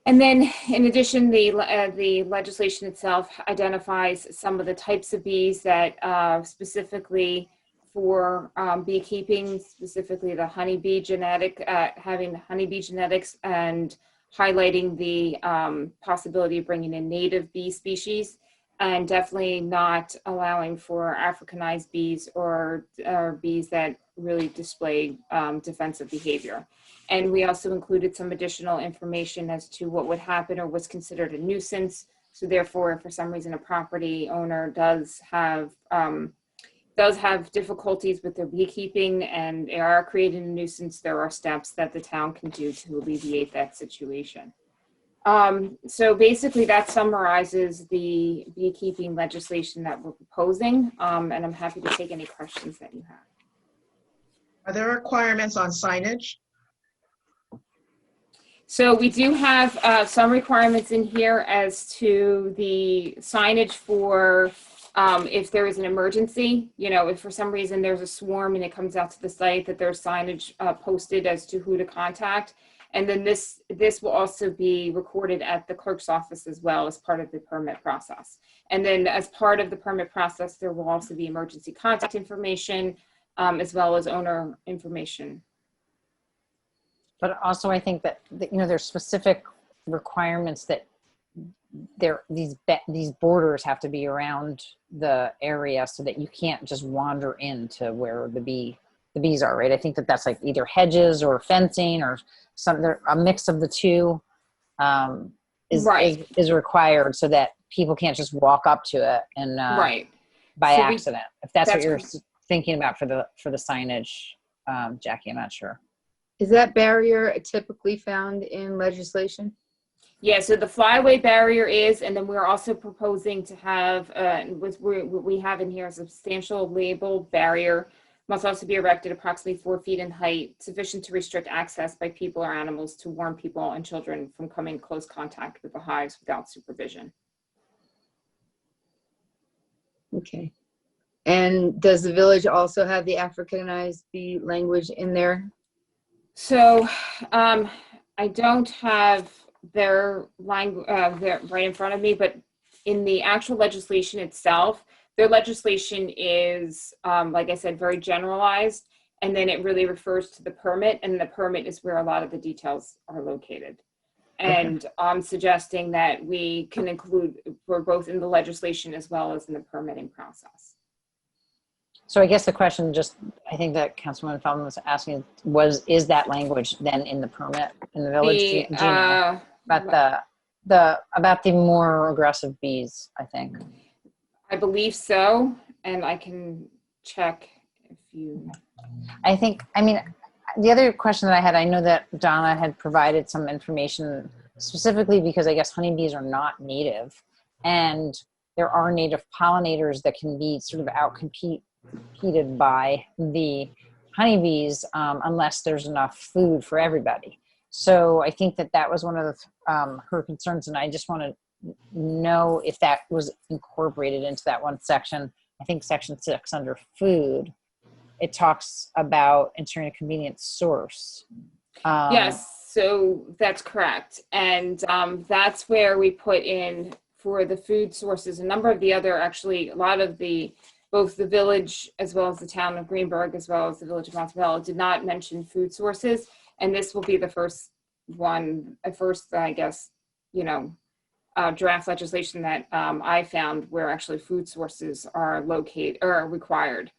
And then in addition, the legislation itself identifies some of the types of bees that specifically for beekeeping, specifically the honeybee genetic, having honeybee genetics, and highlighting the possibility of bringing in native bee species, and definitely not allowing for Africanized bees or bees that really display defensive behavior. And we also included some additional information as to what would happen or what's considered a nuisance. So therefore, if for some reason a property owner does have difficulties with their beekeeping and they are creating a nuisance, there are steps that the town can do to alleviate that situation. So basically that summarizes the beekeeping legislation that we're proposing, and I'm happy to take any questions that you have. Are there requirements on signage? So we do have some requirements in here as to the signage for if there is an emergency, you know, if for some reason there's a swarm and it comes out to the site, that there's signage posted as to who to contact. And then this will also be recorded at the clerk's office as well as part of the permit process. And then as part of the permit process, there will also be emergency contact information as well as owner information. But also I think that, you know, there's specific requirements that these borders have to be around the area so that you can't just wander into where the bees are, right? I think that that's like either hedges or fencing or a mix of the two is required so that people can't just walk up to it and by accident. If that's what you're thinking about for the signage, Jackie, I'm not sure. Is that barrier typically found in legislation? Yeah, so the flyaway barrier is, and then we're also proposing to have, what we have in here, a substantial labeled barrier must also be erected approximately 4 feet in height, sufficient to restrict access by people or animals to warn people and children from coming in close contact with the hives without supervision. Okay. And does the village also have the Africanized bee language in there? So I don't have their language right in front of me, but in the actual legislation itself, their legislation is, like I said, very generalized, and then it really refers to the permit, and the permit is where a lot of the details are located. And I'm suggesting that we can include, for both in the legislation as well as in the permitting process. So I guess the question I think that Councilwoman Feldman was asking is that language then in the permit in the village? Do you know about the more aggressive bees, I think. I believe so, and I can check if you. I mean, the other question that I had, I know that Donna had provided some information specifically because I guess honeybees are not native, and there are native pollinators that can be sort of outcompeted by the honeybees unless there's enough food for everybody. So I think that that was one of the, her concerns, and I just want to know if that was incorporated into that one section. I think section 6 under food, it talks about ensuring a convenient source. Yes, so that's correct. And that's where we put in for the food sources, a number of the other, actually, a lot of the, both the village as well as the town of Greenberg, as well as the village of Montebello, did not mention food sources. And this will be the first one, I guess, you know, draft legislation that I found where actually food sources are located or are required.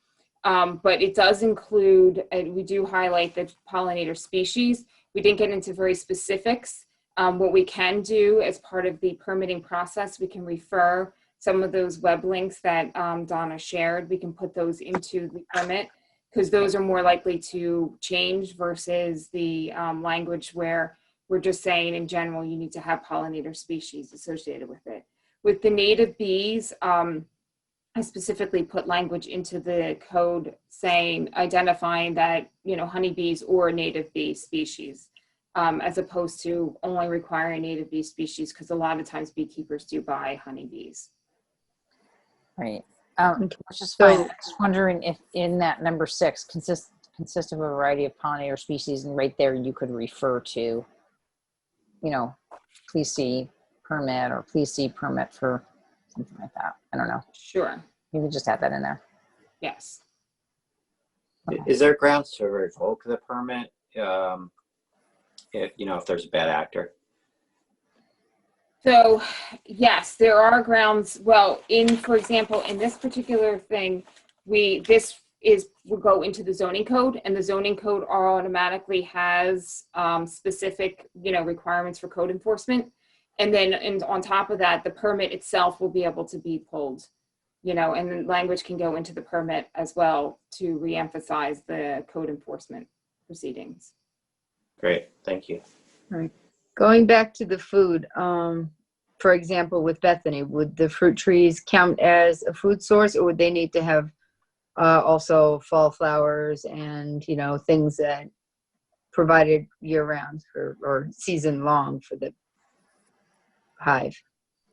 But it does include, and we do highlight the pollinator species. We didn't get into very specifics. What we can do as part of the permitting process, we can refer some of those web links that Donna shared. We can put those into the permit because those are more likely to change versus the language where we're just saying in general, you need to have pollinator species associated with it. With the native bees, I specifically put language into the code saying, identifying that, you know, honeybees or native bee species, as opposed to only requiring native bee species, because a lot of times beekeepers do buy honeybees. Right. Which is fine. I'm just wondering if in that number 6 consists of a variety of pollinator species, and right there you could refer to, you know, please see permit or please see permit for something like that. I don't know. Sure. You could just add that in there. Yes. Okay. Is there grounds to revoke the permit if, you know, if there's a bad actor? So yes, there are grounds. Well, for example, in this particular thing, this will go into the zoning code, and the zoning code automatically has specific, you know, requirements for code enforcement. And then on top of that, the permit itself will be able to be pulled, you know, and then language can go into the permit as well to reemphasize the code enforcement proceedings. Great, thank you. All right. Going back to the food, for example, with Bethany, would the fruit trees count as a food source, or would they need to have also fall flowers and, you know, things that provided year round or season long for the hive?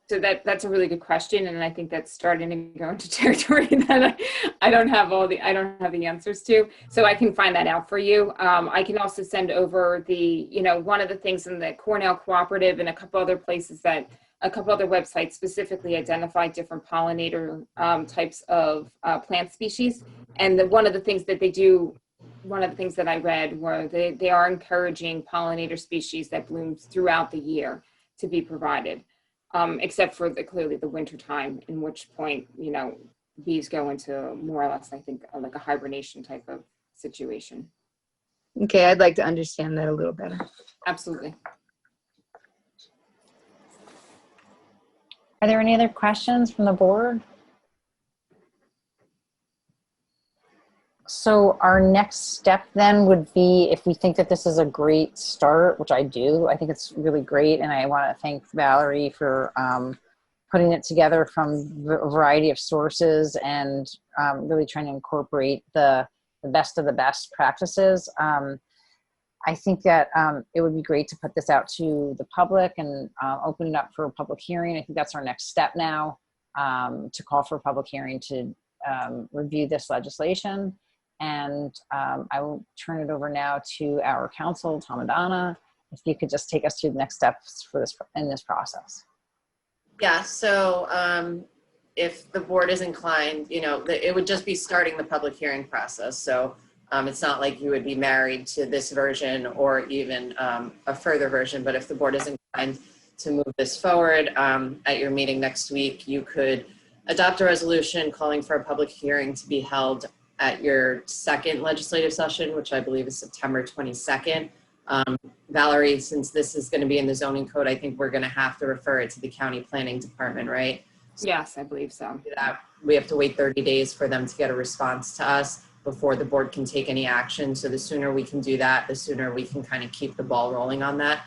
So that's a really good question, and I think that's starting to go into territory that I don't have the answers to. So I can find that out for you. I can also send over the, you know, one of the things in the Cornell Cooperative and a couple other places that a couple other websites specifically identify different pollinator types of plant species. And one of the things that they do, one of the things that I read were they are encouraging pollinator species that bloom throughout the year to be provided. Except for clearly the winter time, in which point, you know, bees go into more or less, I think, like a hibernation type of situation. Okay, I'd like to understand that a little better. Absolutely. Are there any other questions from the board? So our next step then would be, if we think that this is a great start, which I do, I think it's really great. And I want to thank Valerie for putting it together from a variety of sources and really trying to incorporate the best of the best practices. I think that it would be great to put this out to the public and open it up for a public hearing. I think that's our next step now, to call for a public hearing to review this legislation. And I will turn it over now to our counsel, Tom and Donna, if you could just take us through the next steps for this in this process. Yeah, so if the board is inclined, you know, it would just be starting the public hearing process. So it's not like you would be married to this version or even a further version, but if the board is inclined to move this forward at your meeting next week, you could adopt a resolution calling for a public hearing to be held at your second legislative session, which I believe is September 22nd. Valerie, since this is going to be in the zoning code, I think we're going to have to refer it to the county planning department, right? Yes, I believe so. We have to wait 30 days for them to get a response to us. before the board can take any action. So the sooner we can do that, the sooner we can kind of keep the ball rolling on that.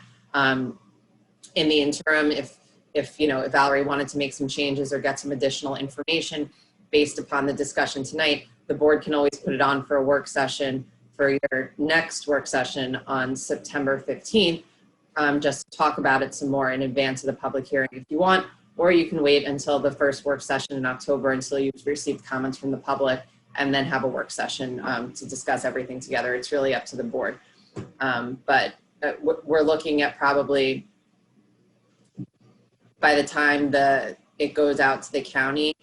In the interim, if Valerie wanted to make some changes or get some additional information based upon the discussion tonight, the board can always put it on for a work session for your next work session on September 15th, just to talk about it some more in advance of the public hearing if you want, or you can wait until the first work session in October until you've received comments from the public and then have a work session to discuss everything together. It's really up to the board. But we're looking at probably by the time it goes out to the county,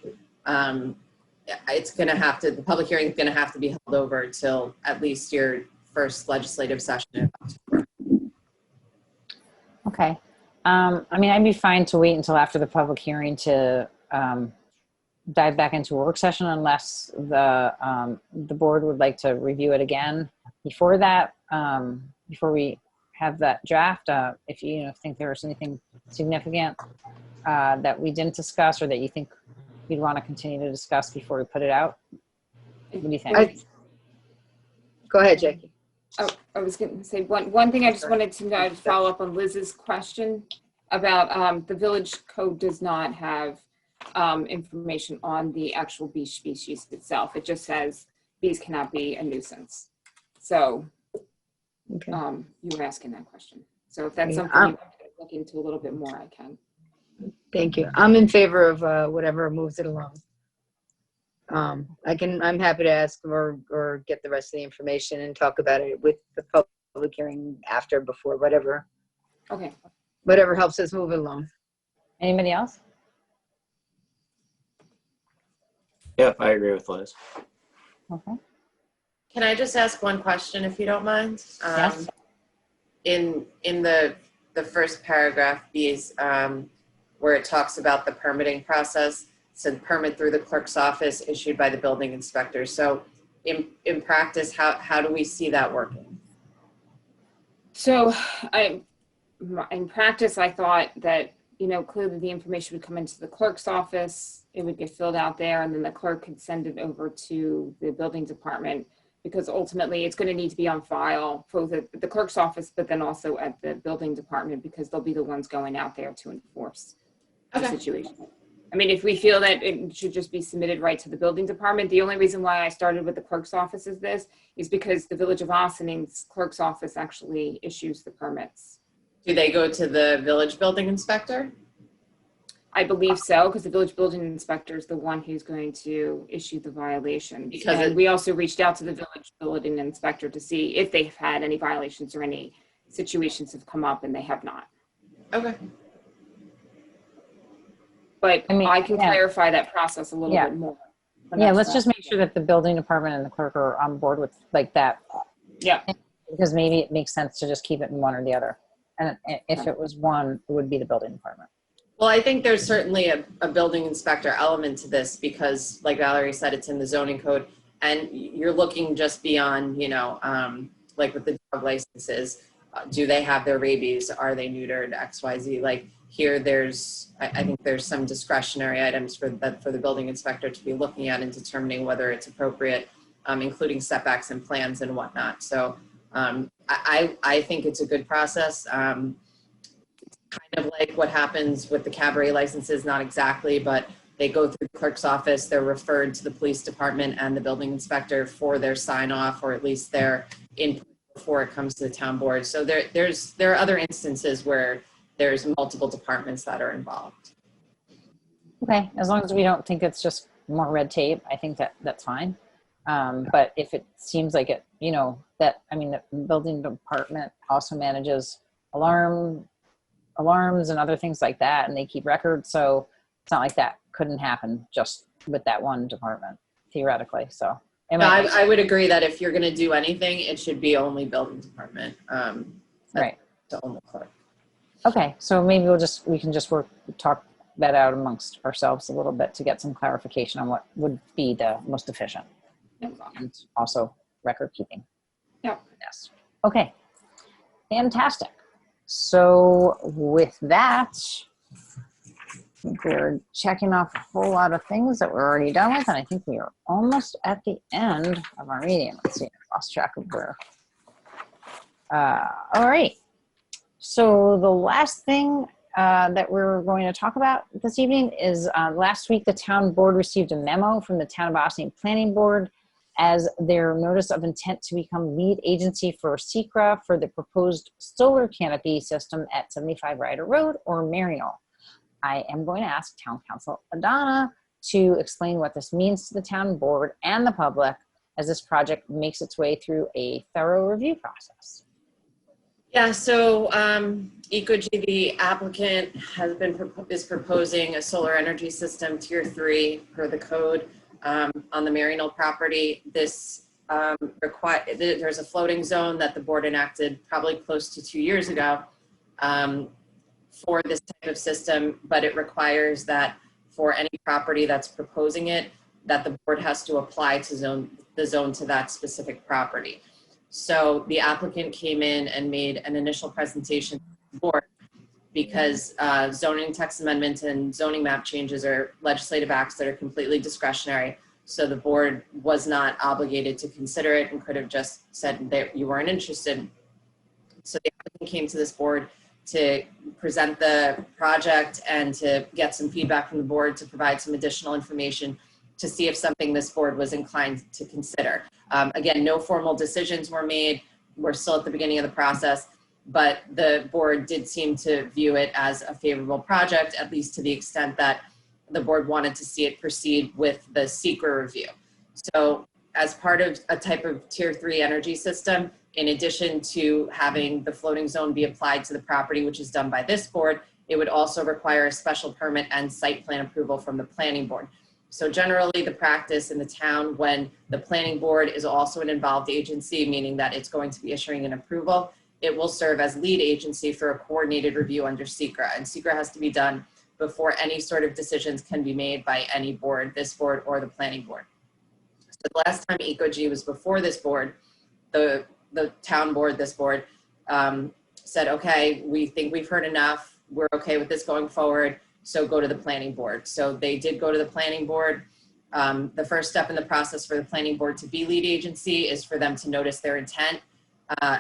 it's going to have to, the public hearing is going to have to be held over till at least your first legislative session in October. Okay. I mean, I'd be fine to wait until after the public hearing to dive back into a work session unless the board would like to review it again before that, before we have that draft. If you think there was anything significant that we didn't discuss or that you think we'd want to continue to discuss before we put it out. What do you think? Go ahead, Jackie. Oh, I was going to say one thing I just wanted to follow up on Liz's question about the village code does not have information on the actual bee species itself. It just says bees cannot be a nuisance. So Okay. you were asking that question. So if that's something you want to look into a little bit more, I can. Thank you. I'm in favor of whatever moves it along. I'm happy to ask or get the rest of the information and talk about it with the public hearing after, before, whatever. Okay. Whatever helps us move it along. Anybody else? Yep, I agree with Liz. Okay. Can I just ask one question if you don't mind? Yes. In the first paragraph, B's, where it talks about the permitting process, it said permit through the clerk's office issued by the building inspector. So in practice, how do we see that working? So in practice, I thought that, clearly the information would come into the clerk's office, it would get filled out there, and then the clerk could send it over to the building department, because ultimately it's going to need to be on file for the clerk's office, but then also at the building department, because they'll be the ones going out there to enforce the situation. I mean, if we feel that it should just be submitted right to the building department, the only reason why I started with the clerk's office is because the Village of Ossing's clerk's office actually issues the permits. Do they go to the village building inspector? I believe so, because the village building inspector is the one who's going to issue the violation. Because we also reached out to the village building inspector to see if they've had any violations or any situations have come up, and they have not. Okay. But I can clarify that process a little bit more. Yeah, let's just make sure that the building department and the clerk are on board with like that. Yeah. Because maybe it makes sense to just keep it in one or the other. And if it was one, it would be the building department. Well, I think there's certainly a building inspector element to this because, like Valerie said, it's in the zoning code, and you're looking just beyond, like with the dog licenses, do they have their rabies? Are they neutered? X, Y, Z. Like here, I think there's some discretionary items for the building inspector to be looking at and determining whether it's appropriate, including setbacks and plans and whatnot. So I think it's a good process. Kind of like what happens with the cabaret licenses, not exactly, but they go through the clerk's office, they're referred to the police department and the building inspector for their sign off, or at least their input before it comes to the town board. So there are other instances where there's multiple departments that are involved. Okay, as long as we don't think it's just more red tape, I think that's fine. But if it seems like it, the building department also manages alarms and other things like that, and they keep records. So it's not like that couldn't happen just with that one department, theoretically. So I would agree that if you're going to do anything, it should be only building department. Right. The only clerk. Okay, so maybe we can just talk that out amongst ourselves a little bit to get some clarification on what would be the most efficient, and also record keeping. Yeah. Yes. Okay. Fantastic. So with that, think we're checking off a whole lot of things that we're already done with, and I think we are almost at the end of our meeting. Let's see, I lost track of where. All right. So the last thing that we're going to talk about this evening is last week the town board received a memo from the Town of Boston Planning Board as their notice of intent to become lead agency for SECRA for the proposed solar canopy system at 75 Ryder Road or Maryknoll. I am going to ask Town Council Adana to explain what this means to the town board and the public as this project makes its way through a thorough review process. Yeah, so Ecogy, the applicant, is proposing a solar energy system tier 3 per the code on the Maryknoll property. This there's a floating zone that the board enacted probably close to 2 years ago for this type of system, but it requires that for any property that's proposing it, that the board has to apply to the zone to that specific property. So the applicant came in and made an initial presentation to the board because zoning text amendments and zoning map changes are legislative acts that are completely discretionary. So the board was not obligated to consider it and could have just said that you weren't interested. So the applicant came to this board to present the project and to get some feedback from the board to provide some additional information to see if something this board was inclined to consider. Again, no formal decisions were made. We're still at the beginning of the process, but the board did seem to view it as a favorable project, at least to the extent that the board wanted to see it proceed with the SECRA review. So as part of a type of tier 3 energy system, in addition to having the floating zone be applied to the property, which is done by this board, it would also require a special permit and site plan approval from the planning board. So generally the practice in the town when the planning board is also an involved agency, meaning that it's going to be issuing an approval, it will serve as lead agency for a coordinated review under SECRA. And SECRA has to be done before any sort of decisions can be made by any board, this board or the planning board. So the last time Ecogy was before this board, the town board, this board, said, okay, we think we've heard enough. We're okay with this going forward. So go to the planning board. So they did go to the planning board. The first step in the process for the planning board to be lead agency is for them to notice their intent.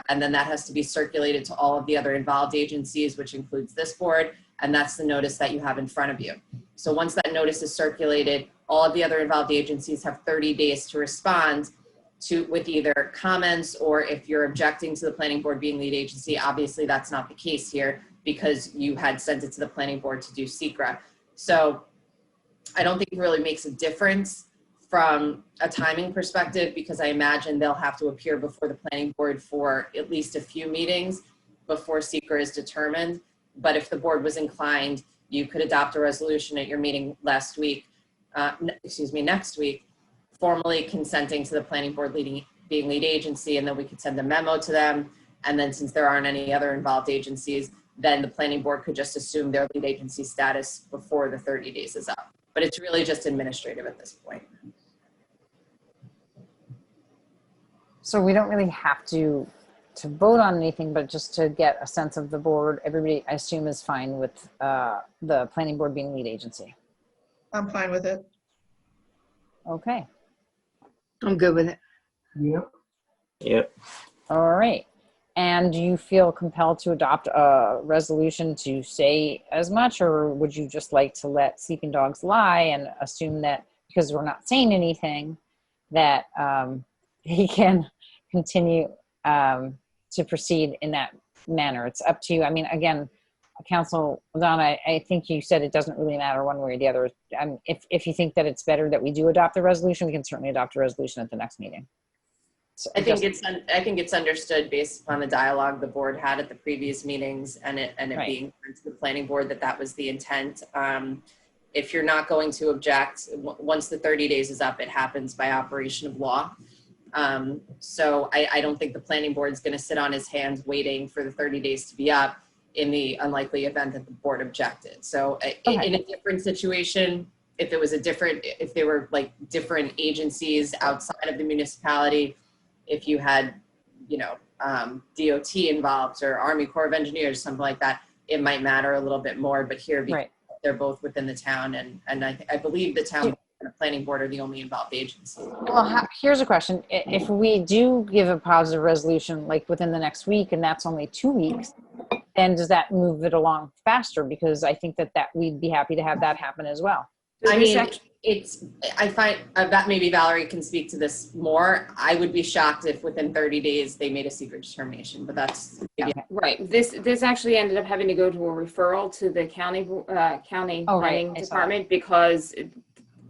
And then that has to be circulated to all of the other involved agencies, which includes this board. And that's the notice that you have in front of you. So once that notice is circulated, all of the other involved agencies have 30 days to respond with either comments or if you're objecting to the planning board being lead agency. Obviously that's not the case here, because you had sent it to the planning board to do SECRA. So I don't think it really makes a difference from a timing perspective, because I imagine they'll have to appear before the planning board for at least a few meetings before SECRA is determined. But if the board was inclined, you could adopt a resolution at your meeting next week, formally consenting to the planning board being lead agency, and then we could send a memo to them. And then since there aren't any other involved agencies, then the planning board could just assume their lead agency status before the 30 days is up. But it's really just administrative at this point. So we don't really have to vote on anything, but just to get a sense of the board, everybody I assume is fine with the planning board being lead agency. I'm fine with it. Okay. I'm good with it. Yep. Yep. All right. And do you feel compelled to adopt a resolution to say as much, or would you just like to let sleeping dogs lie and assume that because we're not saying anything that he can continue to proceed in that manner? It's up to you. I mean, again, Council Donna, I think you said it doesn't really matter one way or the other. If you think that it's better that we do adopt the resolution, we can certainly adopt a resolution at the next meeting. So I think it's understood based upon the dialogue the board had at the previous meetings and it right. Being to the planning board that was the intent. If you're not going to object, once the 30 days is up, it happens by operation of law. So I don't think the planning board is going to sit on his hands waiting for the 30 days to be up in the unlikely event that the board objected. So okay. In a different situation, if they were like different agencies outside of the municipality, if you had, DOT involved or Army Corps of Engineers, something like that, it might matter a little bit more. But here, because right. they're both within the town, and I believe the town and the planning board are the only involved agencies. Well, here's a question. If we do give a positive resolution, like within the next week, and that's only 2 weeks, then does that move it along faster? Because I think that we'd be happy to have that happen as well. I mean, I find that maybe Valerie can speak to this more. I would be shocked if within 30 days they made a secret determination, but that's right. This actually ended up having to go to a referral to the county planning department, because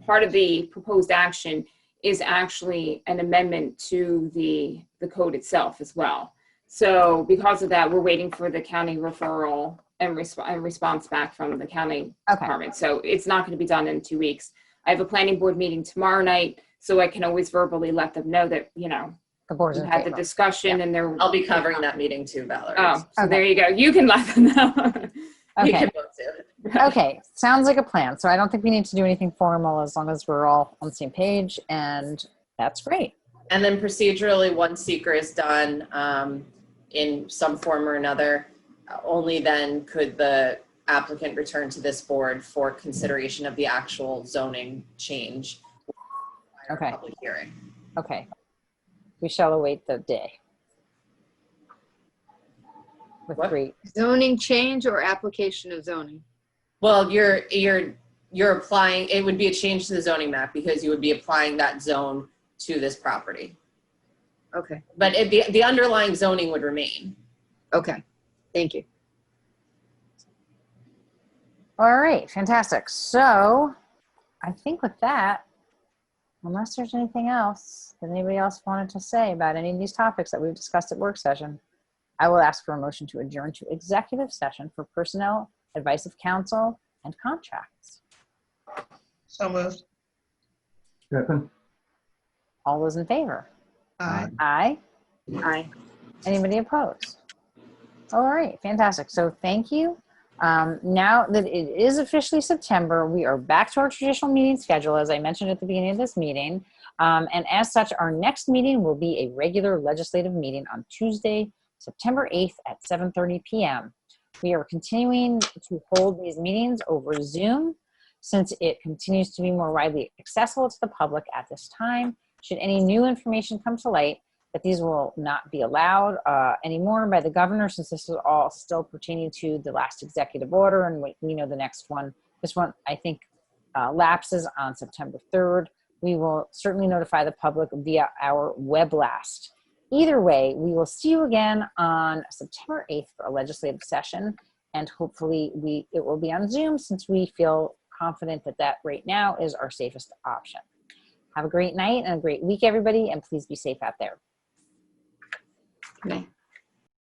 part of the proposed action is actually an amendment to the code itself as well. So because of that, we're waiting for the county referral and response back from the county department. So it's not going to be done in 2 weeks. I have a planning board meeting tomorrow night, so I can always verbally let them know that, you know, we had the discussion and they're. I'll be covering that meeting too, Valerie. Oh, so there you go. You can let them know. You Okay. can both do it. Okay. Sounds like a plan. So I don't think we need to do anything formal as long as we're all on the same page, and that's great. And then procedurally, once seeker is done in some form or another, only then could the applicant return to this board for consideration of the actual zoning change. Okay. Public hearing. Okay. We shall await the day. With great. Zoning change or application of zoning? Well, you're applying, it would be a change to the zoning map because you would be applying that zone to this property. Okay. But the underlying zoning would remain. Okay. Thank you. All right. Fantastic. So I think with that, unless there's anything else that anybody else wanted to say about any of these topics that we've discussed at work session, I will ask for a motion to adjourn to executive session for personnel, advice of counsel, and contracts. So moved. Second. All those in favor? Aye. Aye. Aye. Anybody opposed? All right, fantastic. So thank you. Now that it is officially September, we are back to our traditional meeting schedule, as I mentioned at the beginning of this meeting. And as such, our next meeting will be a regular legislative meeting on Tuesday, September 8th at 7:30 p.m. We are continuing to hold these meetings over Zoom since it continues to be more widely accessible to the public at this time. Should any new information come to light, that these will not be allowed anymore by the governor, since this is all still pertaining to the last executive order, and we know the next one, this one I think lapses on September 3rd. We will certainly notify the public via our web blast. Either way, we will see you again on September 8th for a legislative session, and hopefully it will be on Zoom, since we feel confident that right now is our safest option. Have a great night and a great week, everybody, and please be safe out there. Okay.